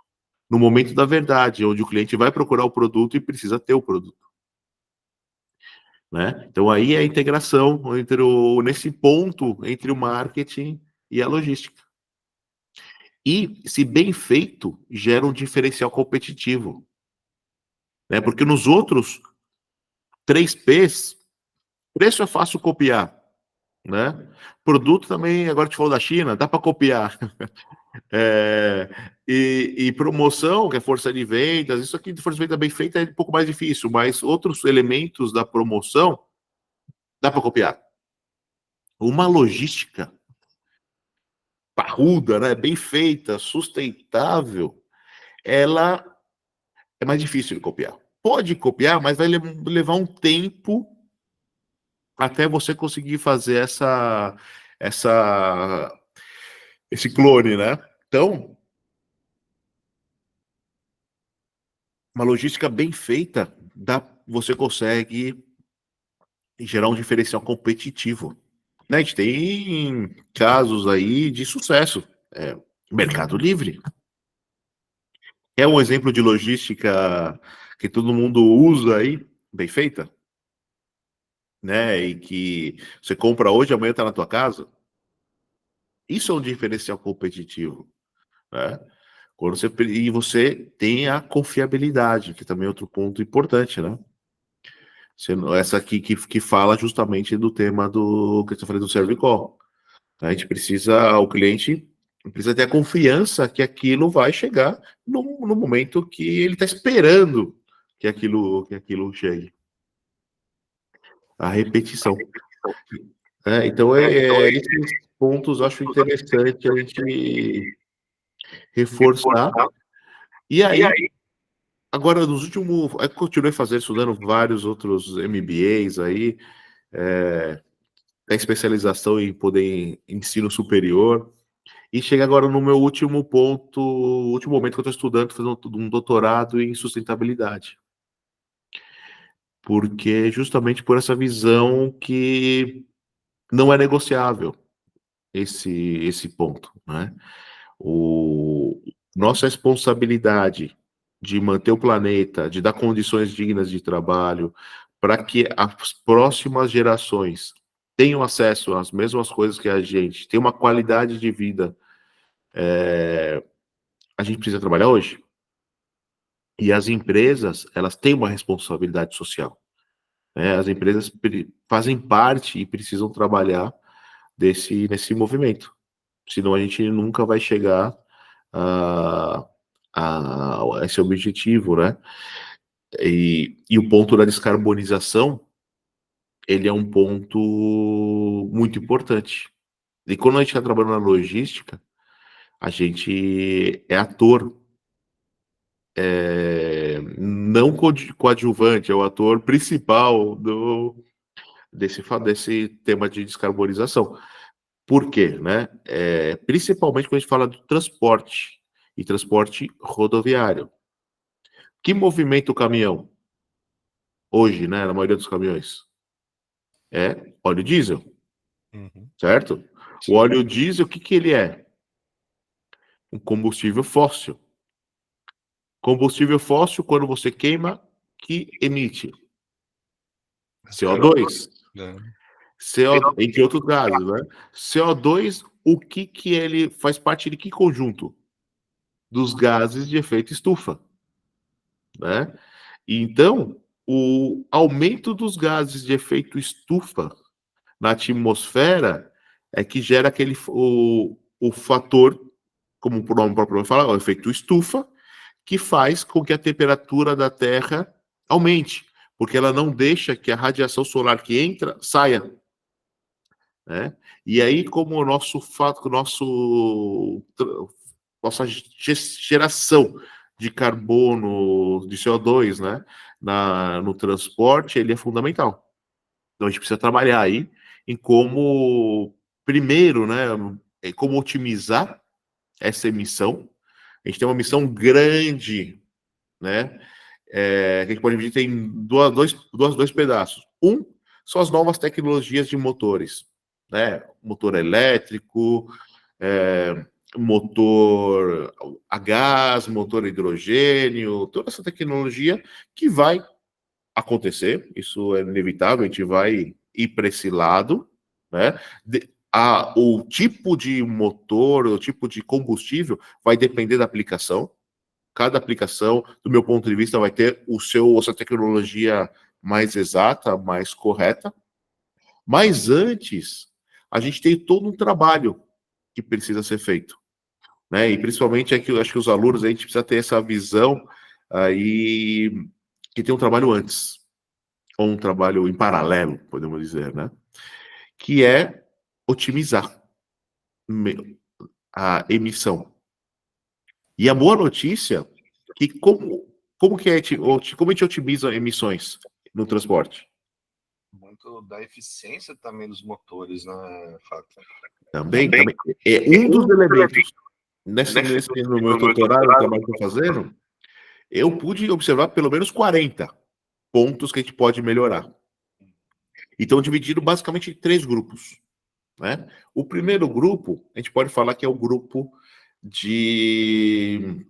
no momento da verdade, onde o cliente vai procurar o produto e precisa ter o produto. Né? Então aí é a integração nesse ponto entre o marketing e a logística. E, se bem feito, gera um diferencial competitivo. Né? Porque nos outros 3 P's, preço é fácil copiar. Né? Produto também, agora te falou da China, dá para copiar. E promoção, que é força de vendas, isso aqui de força de venda bem feita é um pouco mais difícil, mas outros elementos da promoção dá para copiar. Uma logística parruda, né, bem feita, sustentável, ela é mais difícil de copiar. Pode copiar, mas vai levar um tempo até você conseguir fazer esse clone, né? Então, uma logística bem feita, você consegue gerar um diferencial competitivo. Né? A gente tem casos aí de sucesso. Mercado Livre. É um exemplo de logística que todo mundo usa aí, bem feita, né? E que você compra hoje, amanhã está na tua casa. Isso é um diferencial competitivo, né? E você tem a confiabilidade, que também é outro ponto importante, né? Essa aqui que fala justamente do tema do que eu falei do Servicall. A gente precisa, o cliente precisa ter a confiança que aquilo vai chegar no momento que ele está esperando que aquilo chegue. A repetição. Então, esses pontos eu acho interessante a gente reforçar. E aí, agora, nos últimos. Eu continuei estudando vários outros MBAs aí, especialização em poder ensino superior. E chega agora no meu último ponto, último momento que eu estou estudando, fazendo um doutorado em sustentabilidade. Porque justamente por essa visão que não é negociável esse ponto, né? Nossa responsabilidade de manter o planeta, de dar condições dignas de trabalho, para que as próximas gerações tenham acesso às mesmas coisas que a gente, tenham uma qualidade de vida, a gente precisa trabalhar hoje. E as empresas, elas têm uma responsabilidade social. Né? As empresas fazem parte e precisam trabalhar nesse movimento. Senão a gente nunca vai chegar a esse objetivo, né? E o ponto da descarbonização ele é um ponto muito importante. E quando a gente está trabalhando na logística, a gente é ator, não coadjuvante, é o ator principal desse tema de descarbonização. Por quê? Né? Principalmente quando a gente fala do transporte, e transporte rodoviário. Que movimenta o caminhão hoje, né, na maioria dos caminhões? É óleo diesel, Uhum. certo? O Sim. óleo diesel, o que que ele é? Um combustível fóssil. Combustível fóssil, quando você queima, que emite CO2, É. entre outros gases, né? CO2, o que que ele faz parte de que conjunto? Dos gases de efeito estufa, né? Então, o aumento dos gases de efeito estufa na atmosfera é que gera o fator, como o nome próprio fala, o efeito estufa, que faz com que a temperatura da Terra aumente, porque ela não deixa que a radiação solar que entra saia, né? E aí, como o nosso fato, nossa geração de carbono, de CO2, né, no transporte, ele é fundamental. Então a gente precisa trabalhar aí em como, primeiro, né, como otimizar essa emissão. A gente tem uma missão grande, né, que a gente pode dividir em dois pedaços. Um são as novas tecnologias de motores, né, motor elétrico, é, motor a gás, motor a hidrogênio, toda essa tecnologia que vai acontecer, isso é inevitável, a gente vai ir para esse lado, né? O tipo de motor, o tipo de combustível vai depender da aplicação. Cada aplicação, do meu ponto de vista, vai ter a sua tecnologia mais exata, mais correta. Mas antes, a gente tem todo um trabalho que precisa ser feito, né? E principalmente aqui, eu acho que os alunos a gente precisa ter essa visão aí que tem um trabalho antes, ou um trabalho em paralelo, podemos dizer, né? Que é otimizar a emissão. E a boa notícia é que como que como a gente otimiza emissões no transporte? Muito da eficiência também dos motores, né, Fábio? Também é um dos elementos. No meu doutorado, no trabalho que eu estou fazendo, eu pude observar pelo menos 40 pontos que a gente pode melhorar. Então, dividido basicamente em 3 grupos, né? O primeiro grupo, a gente pode falar que é o grupo de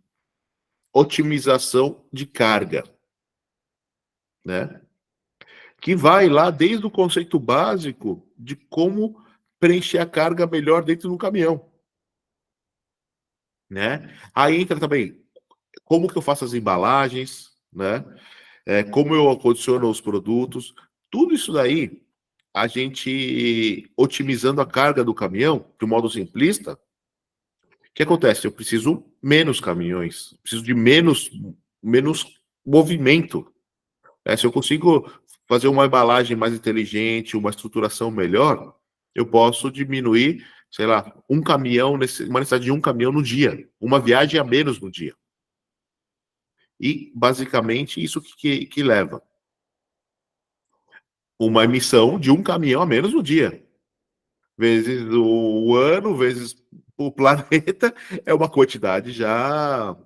otimização de carga, né? Que vai lá desde o conceito básico de como preencher a carga melhor dentro do caminhão, né? Aí entra também como que eu faço as embalagens, né? Como eu acondiciono os produtos, tudo isso daí, a gente otimizando a carga do caminhão de um modo simplista, o que acontece? Eu preciso menos caminhões, preciso de menos movimento. Se eu consigo fazer uma embalagem mais inteligente, uma estruturação melhor, eu posso diminuir, sei lá, uma necessidade de um caminhão no dia, uma viagem a menos no dia. E, basicamente, isso que leva uma emissão de um caminhão a menos no dia. Vezes o ano, vezes o planeta, é uma quantidade já.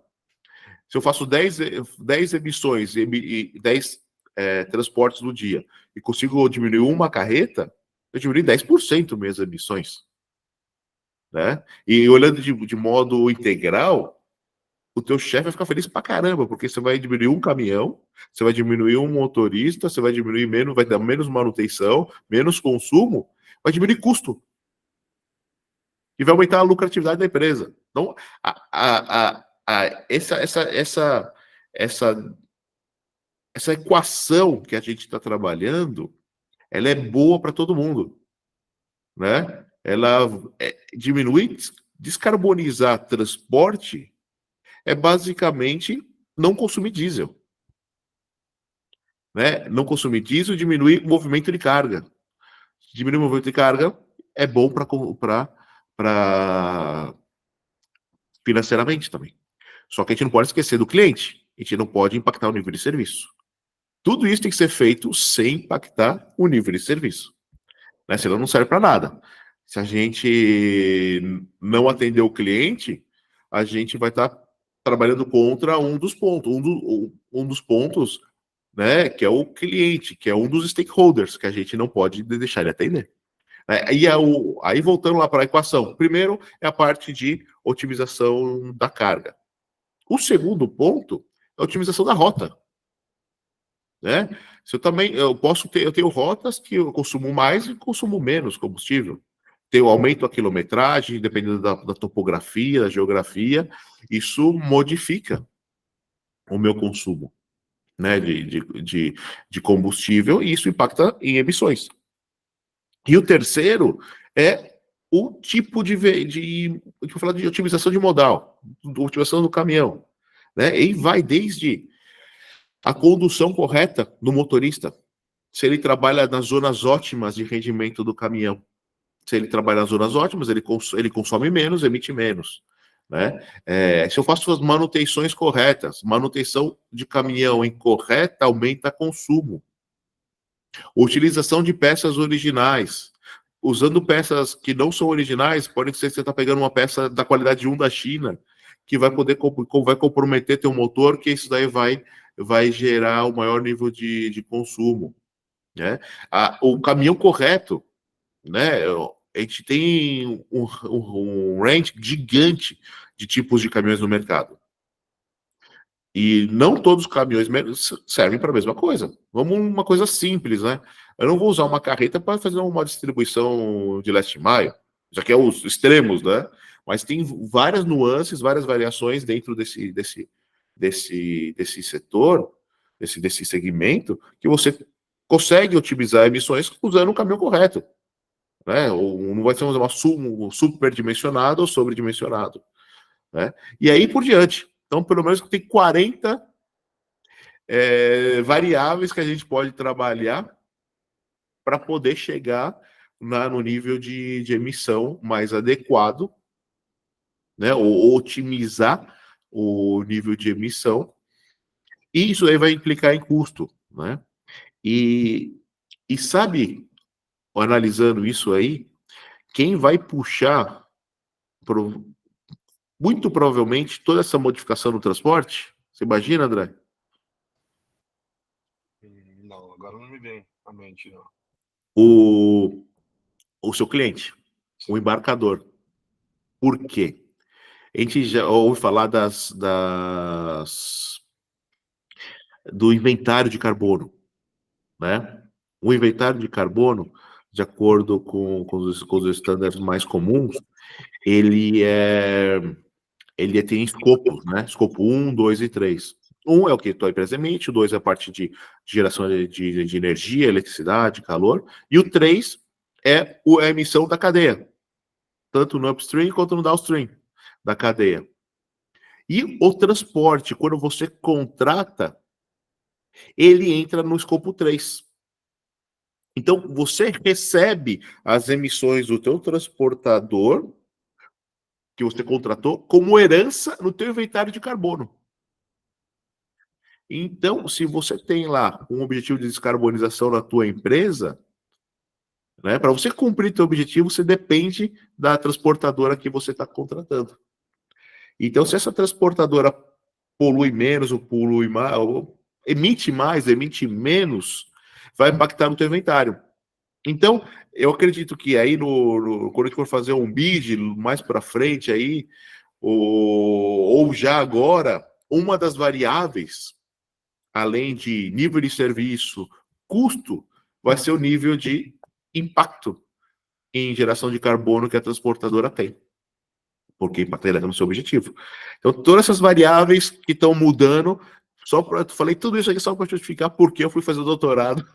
Se eu faço 10 emissões, 10 transportes no dia, e consigo diminuir uma carreta, eu diminui 10% minhas emissões. Né? E olhando de modo integral, o teu chefe vai ficar feliz pra caramba, porque você vai diminuir um caminhão, você vai diminuir um motorista, você vai diminuir menos, vai dar menos manutenção, menos consumo, vai diminuir custo e vai aumentar a lucratividade da empresa. Então, essa, essa equação que a gente está trabalhando, ela é boa para todo mundo, né? Ela diminuir, descarbonizar transporte é basicamente não consumir diesel. né? Não consumir diesel, diminuir o movimento de carga. Diminuir o movimento de carga é bom para financeiramente também. Só que a gente não pode esquecer do cliente. A gente não pode impactar o nível de serviço. Tudo isso tem que ser feito sem impactar o nível de serviço, né? Senão não serve para nada. Se a gente não atender o cliente, a gente vai estar trabalhando contra um dos pontos, um dos pontos, né, que é o cliente, que é um dos stakeholders que a gente não pode deixar ele atender. Aí voltando lá para a equação, primeiro é a parte de otimização da carga. O segundo ponto é a otimização da rota, né? Se eu tenho rotas que eu consumo mais e consumo menos combustível. Eu aumento a quilometragem, dependendo da topografia, da geografia, isso modifica o meu consumo, né, de combustível, e isso impacta em emissões. E o terceiro é o tipo vou falar de otimização de modal, otimização do caminhão, né? E vai desde a condução correta do motorista, se ele trabalha nas zonas ótimas de rendimento do caminhão. Se ele trabalha nas zonas ótimas, ele consome menos, emite menos, né? Se eu faço as manutenções corretas, manutenção de caminhão incorreta aumenta consumo. Utilização de peças originais. Usando peças que não são originais, pode ser que você está pegando uma peça da qualidade 1 da China, que vai comprometer teu motor, que isso daí vai gerar o maior nível de consumo, né? O caminhão correto, né? A gente tem um range gigante de tipos de caminhões no mercado. E não todos os caminhões servem para a mesma coisa. Vamos uma coisa simples, né? Eu não vou usar uma carreta para fazer uma distribuição de last mile. Já que é os extremos, né? Mas tem várias nuances, várias variações dentro desse setor, desse segmento, que você consegue otimizar emissões usando o caminhão correto, né? Ou não vai ser um superdimensionado ou sobredimensionado, né? E aí por diante. Então, pelo menos tem 40 variáveis que a gente pode trabalhar para poder chegar no nível de emissão mais adequado, né? Ou otimizar o nível de emissão. E isso aí vai implicar em custo, né? E sabe, analisando isso aí, quem vai puxar muito provavelmente toda essa modificação no transporte? Você imagina, André? Não, agora não me vem à mente, não. O seu cliente, o embarcador. Por quê? A gente já ouve falar do inventário de carbono, né? O inventário de carbono, de acordo com os estándares mais comuns, ele tem escopos, né? Escopo 1, 2 e 3. Um é o que a tua empresa emite, o 2 é a parte de geração de energia, eletricidade, calor, e o 3 é a emissão da cadeia, tanto no upstream quanto no downstream da cadeia. E o transporte, quando você contrata, ele entra no escopo 3. Então, você recebe as emissões do teu transportador, que você contratou, como herança no teu inventário de carbono. Então, se você tem lá um objetivo de descarbonização na tua empresa, né, para você cumprir teu objetivo, você depende da transportadora que você está contratando. Então, se essa transportadora polui menos ou polui mais, ou emite mais, emite menos, vai impactar no teu inventário. Então, eu acredito que aí, quando a gente for fazer um bid mais para frente aí, ou já agora, uma das variáveis, além de nível de serviço, custo, vai ser o nível de impacto em geração de carbono que a transportadora tem, porque impacta no seu objetivo. Então, todas essas variáveis que estão mudando, falei tudo isso aqui só para justificar porque eu fui fazer o doutorado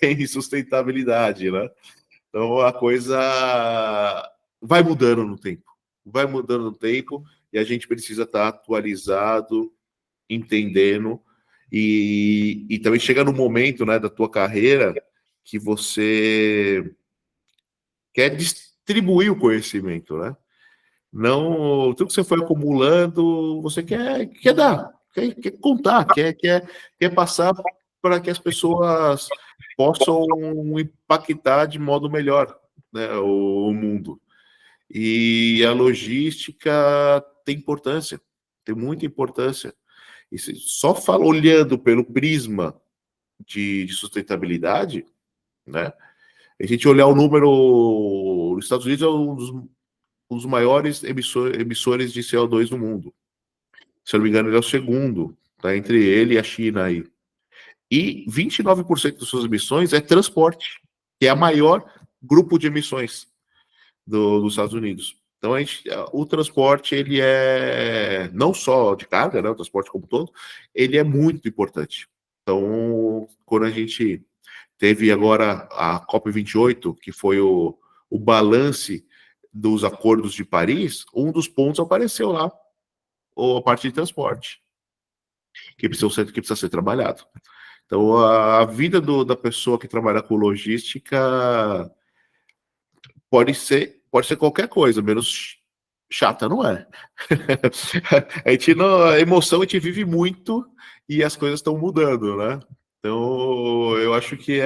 em sustentabilidade, né? Então, a coisa vai mudando no tempo. Vai mudando no tempo e a gente precisa estar atualizado, entendendo E também chega no momento, né, da tua carreira que você quer distribuir o conhecimento, né? Não, tudo que você foi acumulando, você quer dar, quer contar, quer passar para que as pessoas possam impactar de modo melhor, né, o mundo. E a logística tem importância, tem muita importância. E só olhando pelo prisma de sustentabilidade, né? A gente olhar o número, os Estados Unidos é um dos maiores emissores de CO2 do mundo. Se eu não me engano, ele é o segundo, tá entre ele e a China aí. E 29% das suas emissões é transporte, que é a maior grupo de emissões dos Estados Unidos. Então, o transporte, ele é não só de carga, né, o transporte como todo, ele é muito importante. Então, quando a gente teve agora a COP28, que foi o balance dos acordos de Paris, um dos pontos apareceu lá, a parte de transporte, que precisa ser trabalhado. Então, a vida da pessoa que trabalha com logística pode ser qualquer coisa, menos chata, não é? A gente não, a emoção a gente vive muito e as coisas estão mudando, né? Então, eu acho que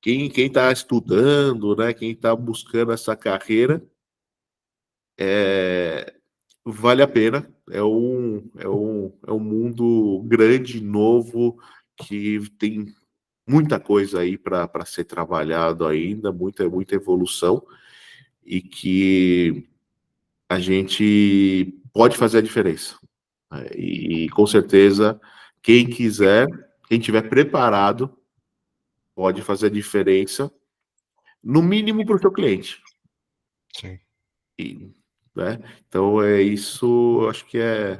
quem está estudando, né, quem está buscando essa carreira, vale a pena. É um mundo grande, novo, que tem muita coisa aí para ser trabalhado ainda, muita evolução, e que a gente pode fazer a diferença. E com certeza, quem quiser, quem estiver preparado, pode fazer a diferença, no mínimo para o seu cliente. Sim. E, né? Então é isso, eu acho que a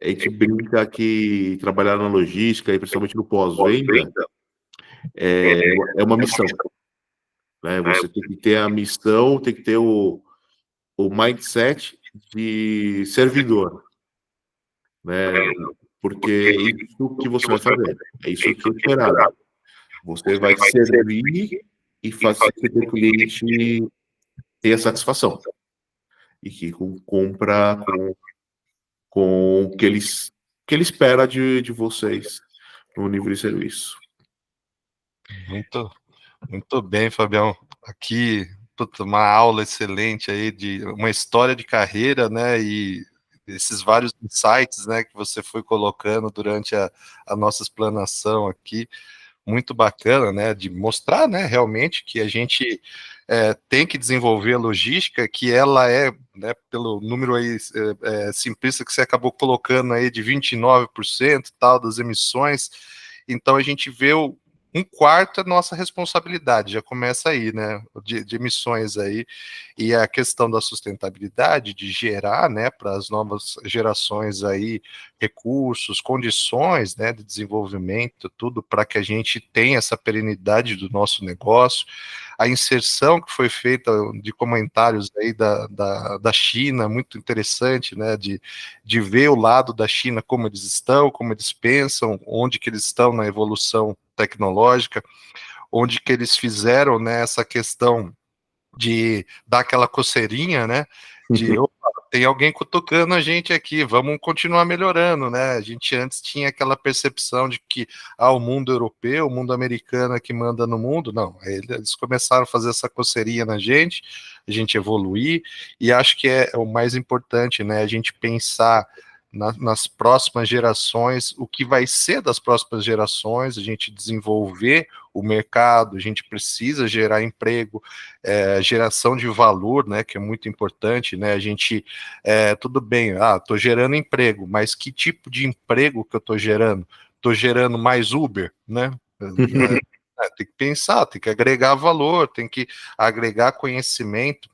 gente brinca que trabalhar na logística, e principalmente no pós-venda, é uma missão. Né? Você tem que ter a missão, tem que ter o mindset de servidor. Né? Porque é isso que você vai fazer, é isso que é esperado. Você vai servir e fazer que o cliente tenha satisfação. E que compra com o que ele espera de vocês no nível de serviço. Muito, muito bem, Fabião. Aqui, puta, uma aula excelente aí de uma história de carreira, né? E esses vários insights, né, que você foi colocando durante a nossa explanação aqui, muito bacana, né? De mostrar, né, realmente que a gente tem que desenvolver a logística, que ela né, pelo número aí simplista que você acabou colocando aí de 29% tal das emissões. Então a gente vê um quarto é nossa responsabilidade, já começa aí, né, de emissões aí, e a questão da sustentabilidade, de gerar, né, para as novas gerações aí, recursos, condições, né, de desenvolvimento, tudo para que a gente tenha essa perenidade do nosso negócio, a inserção que foi feita de comentários aí da China, muito interessante, né, de ver o lado da China, como eles estão, como eles pensam, onde que eles estão na evolução tecnológica, onde que eles fizeram, né, essa questão de dar aquela coceirinha, né, de opa, tem alguém cutucando a gente aqui, vamos continuar melhorando, né, a gente antes tinha aquela percepção de que o mundo europeu, o mundo americano é que manda no mundo, não, eles começaram a fazer essa coceirinha na gente, a gente evoluir, e acho que é o mais importante, né, a gente pensar nas próximas gerações, o que vai ser das próximas gerações, a gente desenvolver o mercado, a gente precisa gerar emprego, geração de valor, né, que é muito importante, né, a gente, tudo bem, estou gerando emprego, mas que tipo de emprego que eu estou gerando? Estou gerando mais Uber, né? Tem que pensar, tem que agregar valor, tem que agregar conhecimento.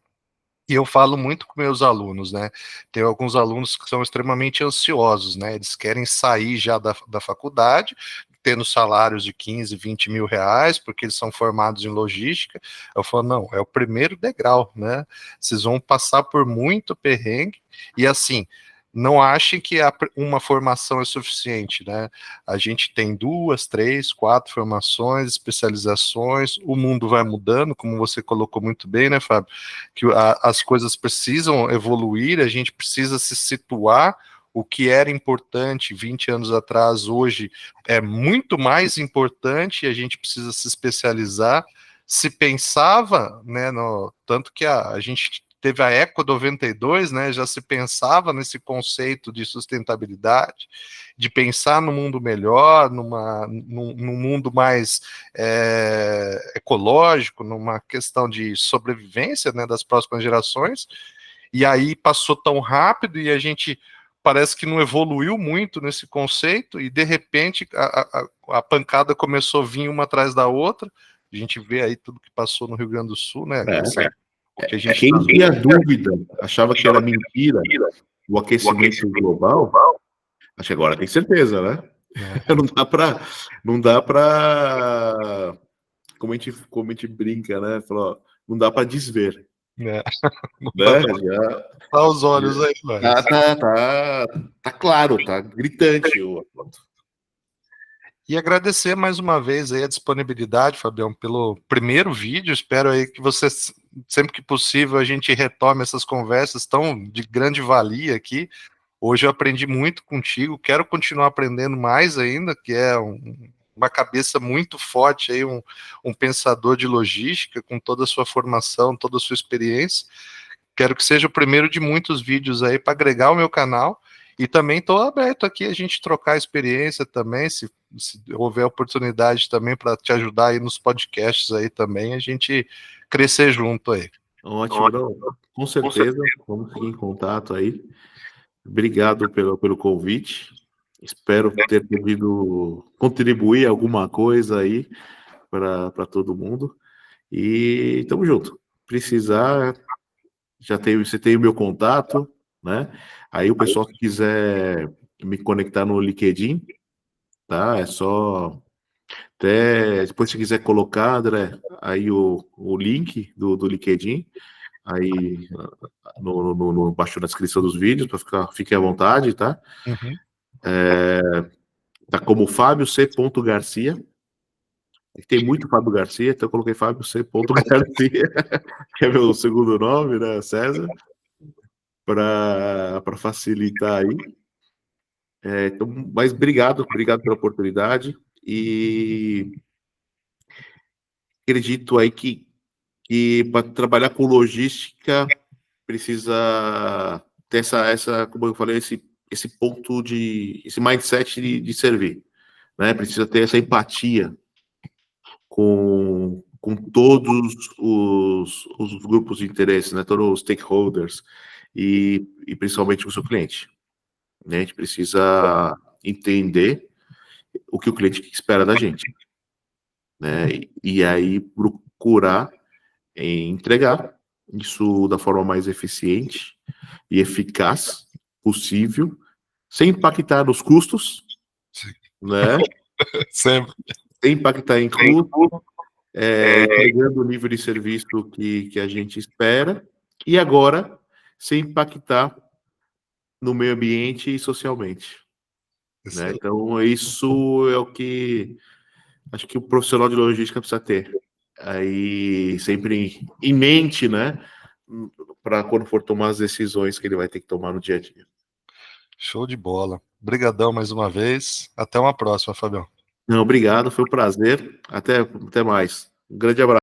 E eu falo muito com meus alunos, né? Tem alguns alunos que são extremamente ansiosos, né? Eles querem sair já da faculdade, tendo salários de 15, 20 mil reais, porque eles são formados em logística. Eu falo, não, é o primeiro degrau, né? Vocês vão passar por muito perrengue, e assim, não achem que uma formação é suficiente, né? A gente tem 2, 3, 4 formações, especializações, o mundo vai mudando, como você colocou muito bem, né, Fábio? Que as coisas precisam evoluir, a gente precisa se situar. O que era importante 20 anos atrás, hoje é muito mais importante, e a gente precisa se especializar. Se pensava, né, tanto que a gente teve a Eco 92, né, já se pensava nesse conceito de sustentabilidade, de pensar no mundo melhor, num mundo mais ecológico, numa questão de sobrevivência, né, das próximas gerações, e aí passou tão rápido e a gente parece que não evoluiu muito nesse conceito, e de repente a pancada começou a vir uma atrás da outra. A gente vê aí tudo que passou no Rio Grande do Sul, né? O que a gente Quem tinha dúvida, achava que era mentira o aquecimento global, acho que agora tem certeza, né? Não dá para, como a gente brinca, né? Falou, não dá para desver, né? né? Já, Tá os olhos aí, mas... tá claro, tá gritante o assunto. E agradecer mais uma vez aí a disponibilidade, Fabião, pelo primeiro vídeo. Espero aí que você, sempre que possível, a gente retome essas conversas tão de grande valia aqui. Hoje eu aprendi muito contigo, quero continuar aprendendo mais ainda, que é uma cabeça muito forte, aí, um pensador de logística, com toda a sua formação, toda a sua experiência. Quero que seja o primeiro de muitos vídeos aí para agregar o meu canal, e também estou aberto aqui a gente trocar experiência também, se houver oportunidade também para te ajudar aí nos podcasts aí também, a gente crescer junto aí. Ótimo, não, com certeza, vamos seguir em contato aí. Obrigado pelo convite. Espero ter podido contribuir alguma coisa aí para todo mundo. E tamo junto. Precisar, você tem o meu contato, né? Aí o pessoal que quiser me conectar no LinkedIn, tá? É só até depois se quiser colocar, André, aí o link do LinkedIn, aí baixo na descrição dos vídeos, para fiquem à vontade, tá? Uhum. Tá como Fábio C. Garcia. Tem muito Fábio Garcia, então eu coloquei Fábio C. Garcia, que é meu segundo nome, né, César, para facilitar aí. Então, mas obrigado pela oportunidade, e acredito aí que para trabalhar com logística precisa ter como eu falei, esse ponto esse mindset de servir, né? Precisa ter essa empatia com todos os grupos de interesse, né? Todos os stakeholders, e principalmente com o seu cliente, né? A gente precisa entender o que o cliente espera da gente, né? E aí procurar entregar isso da forma mais eficiente e eficaz possível, sem impactar nos custos, né? Sempre. Sem impactar em custo, entregando o nível de serviço que a gente espera, e agora sem impactar no meio ambiente e socialmente, né? Então, isso é o que acho que o profissional de logística precisa ter aí sempre em mente, né? Para quando for tomar as decisões que ele vai ter que tomar no dia a dia. Show de bola. Obrigadão mais uma vez. Até uma próxima, Fabião. Não, obrigado, foi um prazer. Até mais. Um grande abraço.